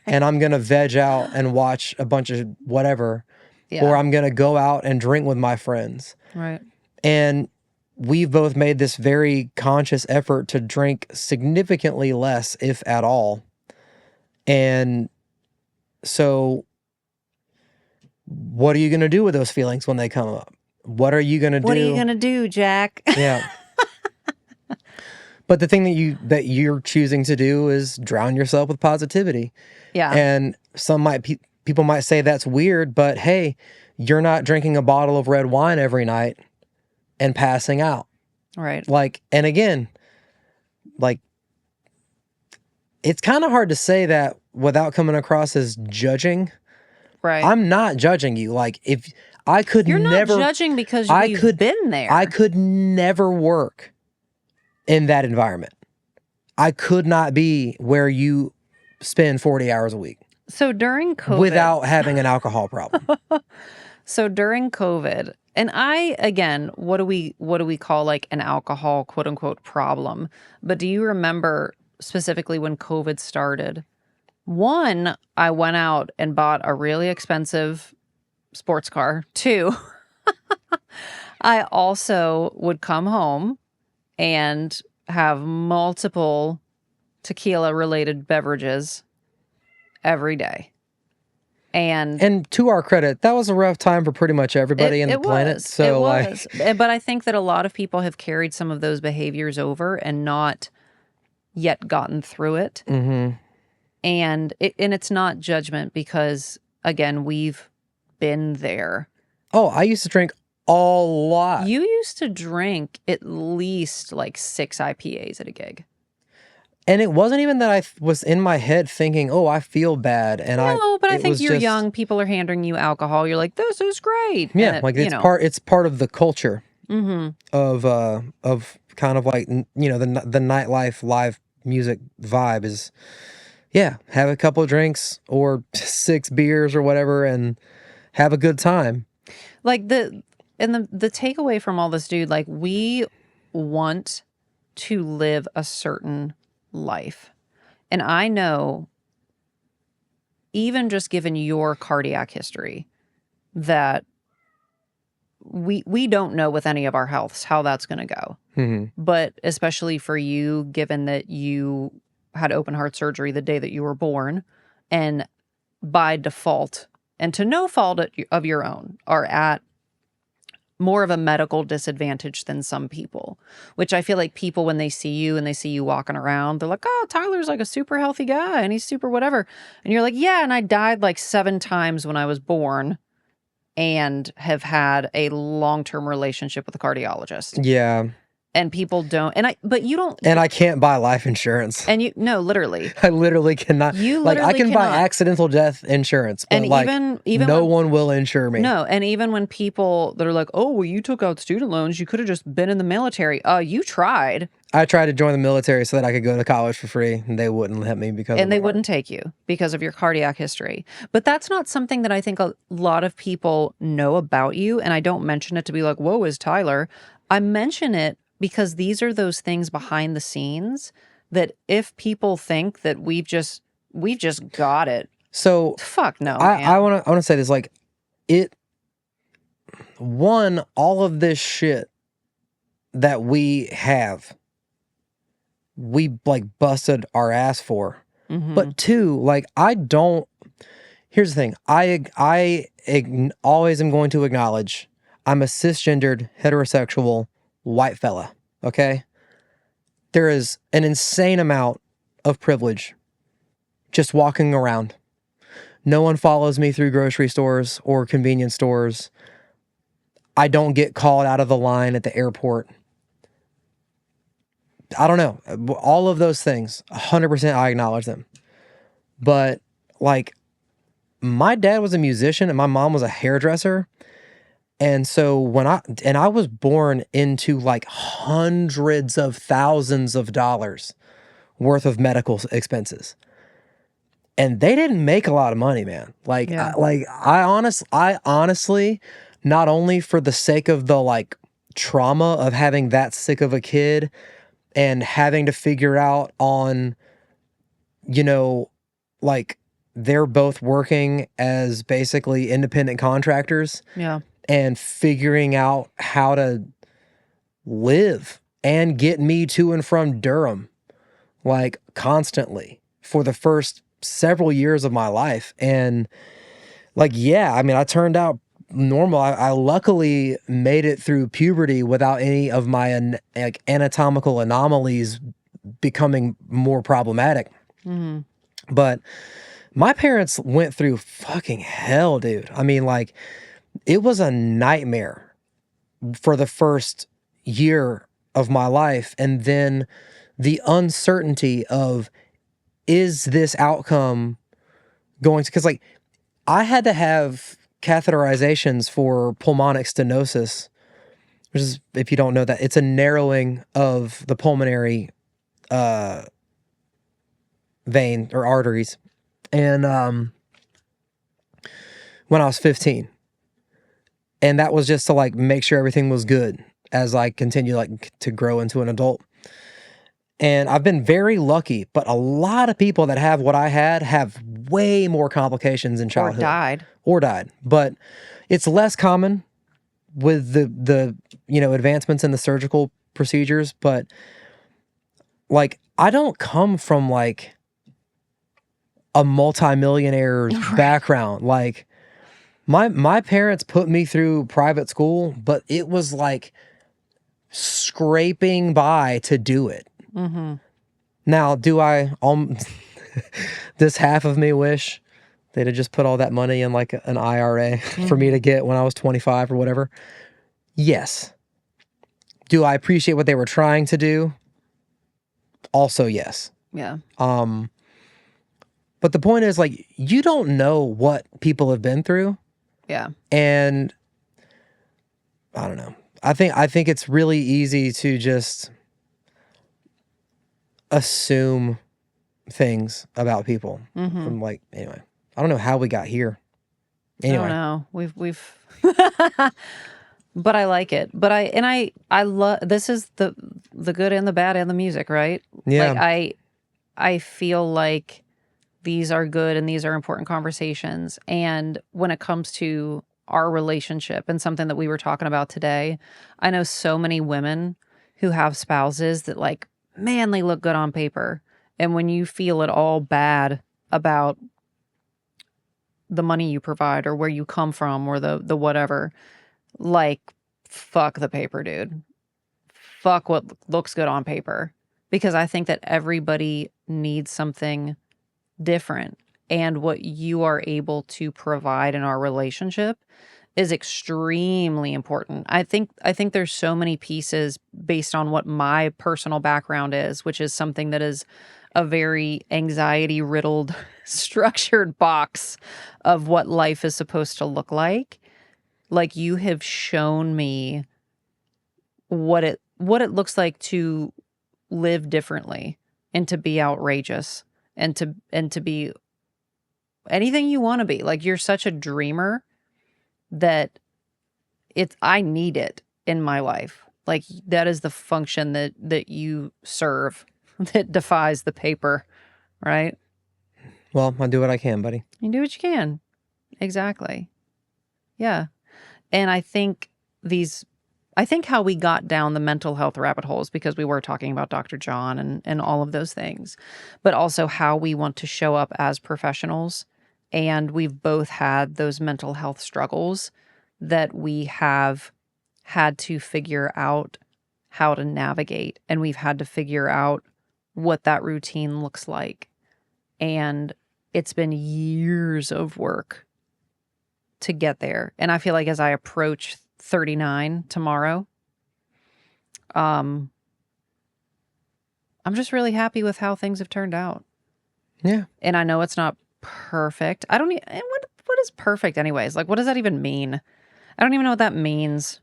and I'm going to veg out and watch a bunch of whatever. Yeah. Or I'm going to go out and drink with my friends. Right. And we've both made this very conscious effort to drink significantly less, if at all. And so what are you going to do with those feelings when they come up? What are you going to do? What are you going to do, Jack? Yeah. But the thing that you're choosing to do is drown yourself with positivity. Yeah. And people might say that's weird, but hey, you're not drinking a bottle of red wine every night and passing out. Right. Like, and again, like, it's kind of hard to say that without coming across as judging. Right. I'm not judging you. Like, if I could You're never not judging because I you've could been there. I could never work in that environment. I could not be where you spend 40 hours a week So during COVID, without having an alcohol problem. so during COVID, and again, what do we call like an alcohol quote unquote problem? But do you remember specifically when COVID started? One, I went out and bought a really expensive sports car. Two, I also would come home and have multiple tequila related beverages every day. And to our credit, that was a rough time for pretty much everybody in the planet. So but I think that a lot of people have carried some of those behaviors over and not yet gotten through it. Mm-hmm. And it's not judgment because, again, we've been there. Oh, I used to drink a lot. You used to drink at least like 6 IPAs at a gig. And it wasn't even that I was in my head thinking, oh, I feel bad. And but I think you're young. People are handing you alcohol. You're like, this is great. Yeah, like it's part of the culture of kind of like, the nightlife live music vibe is, yeah, have a couple of drinks or 6 beers or whatever and have a good time. Like the takeaway from all this, dude, like we want to live a certain life. And I know, even just given your cardiac history, that we don't know with any of our healths how that's going to go. Mm-hmm. But especially for you, given that you had open heart surgery the day that you were born, and by default, and to no fault of your own, are at more of a medical disadvantage than some people, which I feel like people, when they see you and they see you walking around, they're like, oh, Tyler's like a super healthy guy and he's super whatever. And you're like, yeah, and I died like 7 times when I was born and have had a long-term relationship with a cardiologist. Yeah. And people don't, but you don't. And I can't buy life insurance. And no, literally. I literally cannot. You like, literally I can cannot. buy accidental death insurance, but and like, even no one will insure me. No, and even when people that are like, oh, well, you took out student loans, you could have just been in the military. You tried. I tried to join the military so that I could go to college for free, and they wouldn't let me because they wouldn't take you because of your cardiac history. But that's not something that I think a lot of people know about you, and I don't mention it to be like, whoa, is Tyler? I mention it because these are those things behind the scenes that if people think that we've just got it. So fuck no. I want to say this, like, all of this shit that we have, we like busted our ass for. Mm-hmm. But 2, like, here's the thing. I always am going to acknowledge I'm a cisgendered, heterosexual, white fella, okay? There is an insane amount of privilege just walking around. No one follows me through grocery stores or convenience stores. I don't get called out of the line at the airport. I don't know. All of those things, 100% I acknowledge them. But, like, my dad was a musician and my mom was a hairdresser. And so I was born into like hundreds of thousands of dollars worth of medical expenses. And they didn't make a lot of money, man. Like, yeah. I honestly, not only for the sake of the like trauma of having that sick of a kid and having to figure out on, like, they're both working as basically independent contractors. Yeah. And figuring out how to live and get me to and from Durham, like, constantly for the first several years of my life. And, like, yeah, I mean, I turned out normal. I luckily made it through puberty without any of my like anatomical anomalies becoming more problematic. But my parents went through fucking hell, dude. I mean, like, it was a nightmare for the first year of my life. And then the uncertainty of, is this outcome going to, because like I had to have catheterizations for pulmonic stenosis, which is, if you don't know that, it's a narrowing of the pulmonary vein or arteries. And when I was 15, and that was just to like make sure everything was good as I continue like to grow into an adult. And I've been very lucky, but a lot of people that have what I had have way more complications in Or childhood. died. Or died. But it's less common with the advancements in the surgical procedures. But like, I don't come from like a multimillionaire's background. Like, my parents put me through private school, but it was like scraping by to do it. Now, do I this half of me wish they'd have just put all that money in like an IRA for me to get when I was 25 or whatever? Yes. Do I appreciate what they were trying to do? Also, yes. Yeah. But the point is, like, you don't know what people have been through. Yeah. And I don't know. I think it's really easy to just assume things about people. I'm like, anyway, I don't know how we got here. Anyway, I don't know. We've but I like it. But I love, this is the good and the bad and the music, right? Yeah. Like I feel like these are good and these are important conversations. And when it comes to our relationship and something that we were talking about today, I know so many women who have spouses that, like, man, they look good on paper. And when you feel at all bad about the money you provide or where you come from or the whatever, like, fuck the paper, dude. Fuck what looks good on paper. Because I think that everybody needs something different. And what you are able to provide in our relationship is extremely important. I think there's so many pieces based on what my personal background is, which is something that is a very anxiety riddled structured box of what life is supposed to look like. Like, you have shown me what it looks like to live differently and to be outrageous and to be anything you want to be. Like, you're such a dreamer that I need it in my life. Like, that is the function that you serve that defies the paper, right? Well, I do what I can, buddy. You do what you can. Exactly. Yeah. And I think how we got down the mental health rabbit holes because we were talking about Dr. John and all of those things, but also how we want to show up as professionals. And we've both had those mental health struggles that we have had to figure out how to navigate. And we've had to figure out what that routine looks like. And it's been years of work to get there. And I feel like as I approach 39 tomorrow, I'm just really happy with how things have turned out. Yeah. And I know it's not perfect. I don't even, what is perfect anyways? Like, what does that even mean? I don't even know what that means.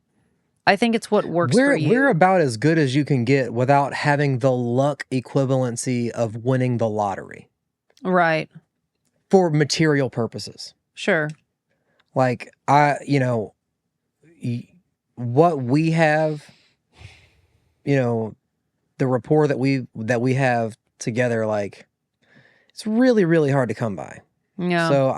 I think it's what works for you. We're about as good as you can get without having the luck equivalency of winning the lottery. Right. For material purposes. Sure. Like, what we have, the rapport that we have together, like, it's really, really hard to come by. Yeah. So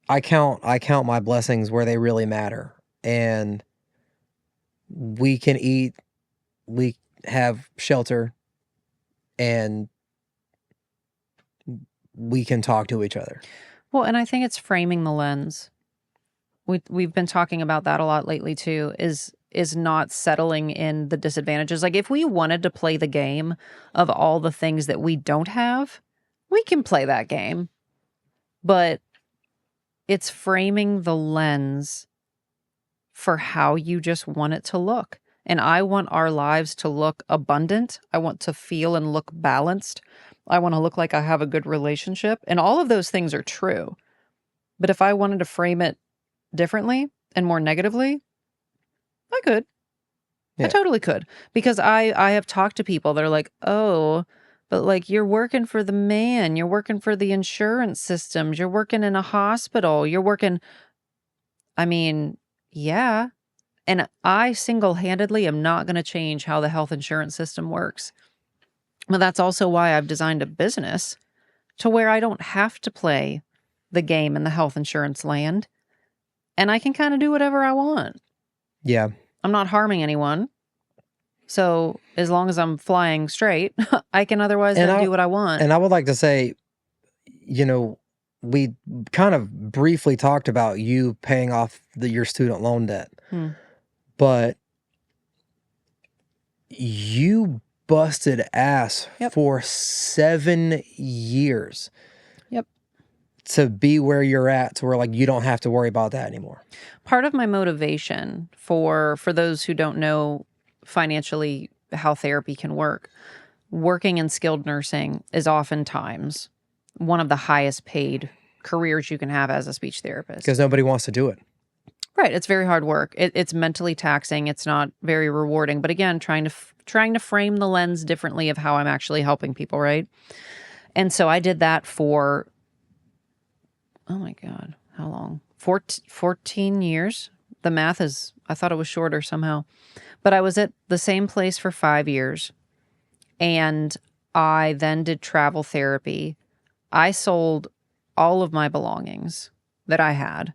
I count my blessings where they really matter. And we can eat, we have shelter, and we can talk to each other. Well, and I think it's framing the lens. We've been talking about that a lot lately too, is is not settling in the disadvantages. Like if we wanted to play the game of all the things that we don't have, we can play that game. But it's framing the lens for how you just want it to look. And I want our lives to look abundant. I want to feel and look balanced. I want to look like I have a good relationship. And all of those things are true. But if I wanted to frame it differently and more negatively, I could. Yeah. I totally could. Because I have talked to people that are like, oh, but like you're working for the man, you're working for the insurance systems, you're working in a hospital, you're working. I mean, yeah. And I single-handedly am not going to change how the health insurance system works. But that's also why I've designed a business to where I don't have to play the game in the health insurance land. And I can kind of do whatever I want. Yeah. I'm not harming anyone. So as long as I'm flying straight, I can otherwise then do what I want. And I would like to say, you know, we kind of briefly talked about you paying off your student loan debt. But you busted ass for 7 years. Yep. To be where you're at, to where like you don't have to worry about that anymore. Part of my motivation for those who don't know financially how therapy can work, working in skilled nursing is oftentimes one of the highest paid careers you can have as a speech therapist. Because nobody wants to do it. Right. It's very hard work. It's mentally taxing. It's not very rewarding. But again, trying to frame the lens differently of how I'm actually helping people, right? And so I did that for, oh my God, how long? 14 years. The math is, I thought it was shorter somehow. But I was at the same place for 5 years. And I then did travel therapy. I sold all of my belongings that I had,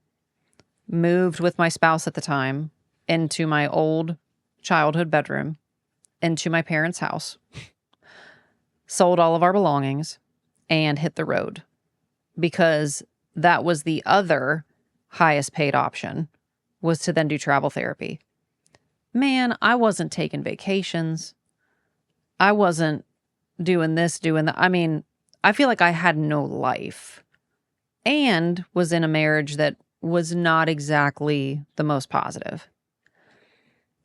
moved with my spouse at the time into my old childhood bedroom, into my parents' house, sold all of our belongings, and hit the road because that was the other highest paid option, was to then do travel therapy. Man, I wasn't taking vacations. I wasn't doing this, doing that. I mean, I feel like I had no life and was in a marriage that was not exactly the most positive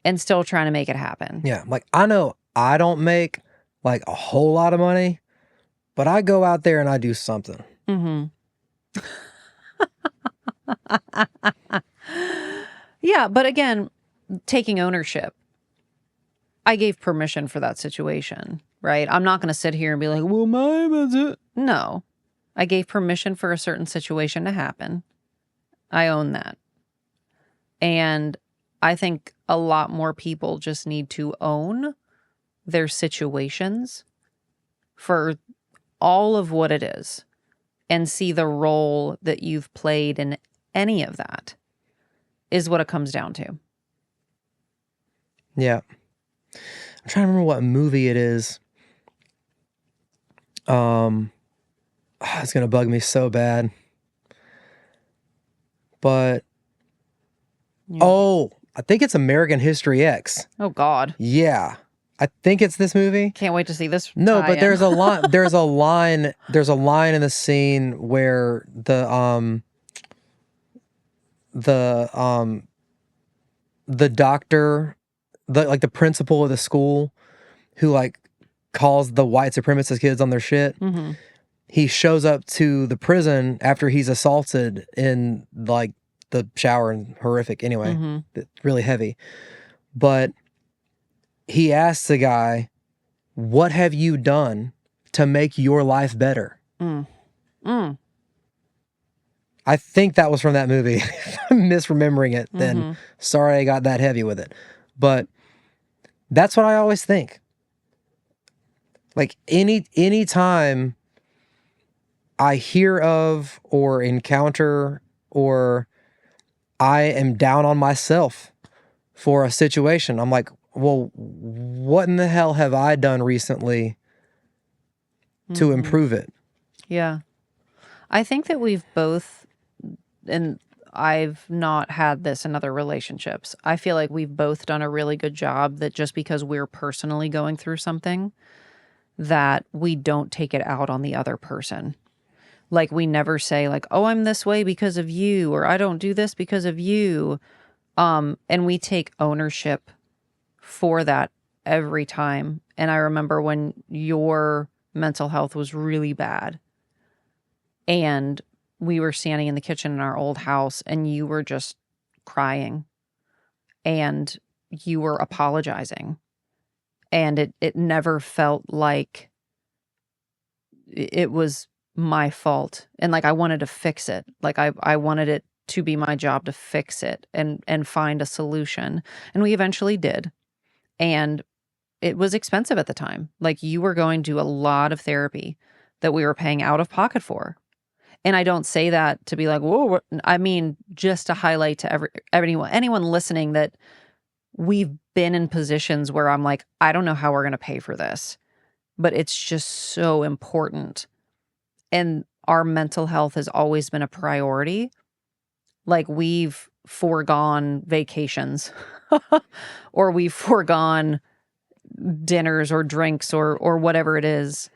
and still trying to make it happen. Yeah. Like, I know I don't make like a whole lot of money, but I go out there and I do something. Yeah. But again, taking ownership, I gave permission for that situation, right? I'm not going to sit here and be like, well, no, I gave permission for a certain situation to happen. I own that. And I think a lot more people just need to own their situations for all of what it is and see the role that you've played in any of that is what it comes down to. Yeah. I'm trying to remember what movie it is. It's going to bug me so bad. But, I think it's American History X. Oh, God. Yeah. I think it's this movie. Can't wait to see this. No, but there's a line, there's a line in the scene where the doctor, the principal of the school who like calls the white supremacist kids on their shit. He shows up to the prison after he's assaulted in like the shower, and horrific anyway. It's really heavy. But he asks the guy, what have you done to make your life better? I think that was from that movie. If I'm misremembering it, then sorry I got that heavy with it. But that's what I always think. Like any time I hear of or encounter or I am down on myself for a situation, I'm like, well, what in the hell have I done recently to improve it? Yeah. I think that we've both, and I've not had this in other relationships. I feel like we've both done a really good job that just because we're personally going through something, that we don't take it out on the other person. Like, we never say like, oh, I'm this way because of you, or I don't do this because of you. And we take ownership for that every time. And I remember when your mental health was really bad and we were standing in the kitchen in our old house and you were just crying and you were apologizing. And it never felt like it was my fault. And like, I wanted to fix it. Like I wanted it to be my job to fix it and find a solution. And we eventually did. And it was expensive at the time. Like, you were going to a lot of therapy that we were paying out of pocket for. And I don't say that to be like, whoa, I mean, just to highlight to anyone listening that we've been in positions where I'm like, I don't know how we're going to pay for this, but it's just so important. And our mental health has always been a priority. Like, we've foregone vacations or we've foregone dinners or drinks or whatever it is,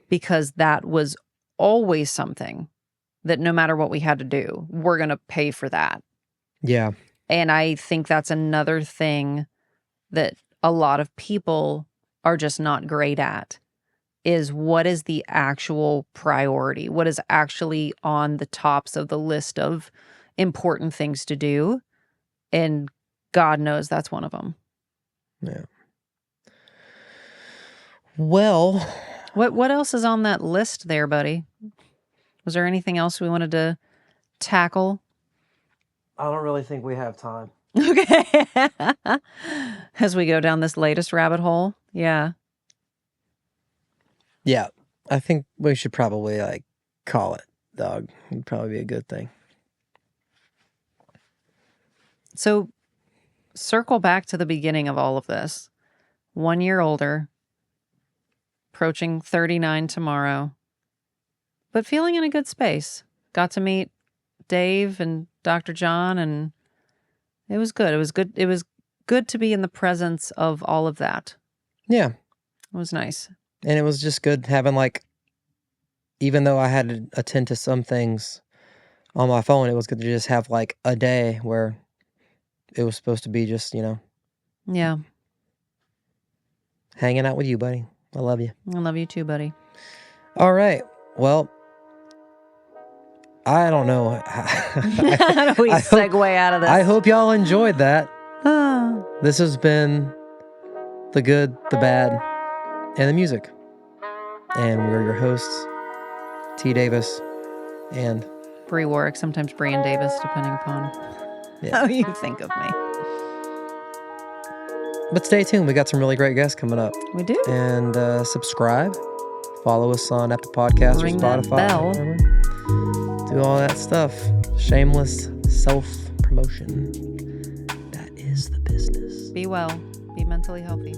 because that was always something that no matter what we had to do, we're going to pay for that. Yeah. And I think that's another thing that a lot of people are just not great at, is what is the actual priority? What is actually on the tops of the list of important things to do? And God knows that's one of them. Yeah. Well, what else is on that list there, buddy? Was there anything else we wanted to tackle? I don't really think we have time. Okay. As we go down this latest rabbit hole. Yeah. Yeah. I think we should probably like call it, dog. It'd probably be a good thing. So circle back to the beginning of all of this. 1 year older, approaching 39 tomorrow, but feeling in a good space. Got to meet Dave and Dr. John, and it was good. It was good. It was good to be in the presence of all of that. Yeah. It was nice. And it was just good having, like, even though I had to attend to some things on my phone, it was good to just have like a day where it was supposed to be just, Yeah. hanging out with you, buddy. I love you. I love you too, buddy. All right. Well, I don't know. How do we segue out of this? I hope y'all enjoyed that. This has been the good, the bad, and the music. And we're your hosts, T. Davis and bri.worek, sometimes Bri and Davis, depending upon how you think of me. But stay tuned. We got some really great guests coming up. We do. And subscribe. Follow us on Apple Podcasts or Spotify. That bell. Do all that stuff. Shameless self-promotion. That is the business. Be well. Be mentally healthy.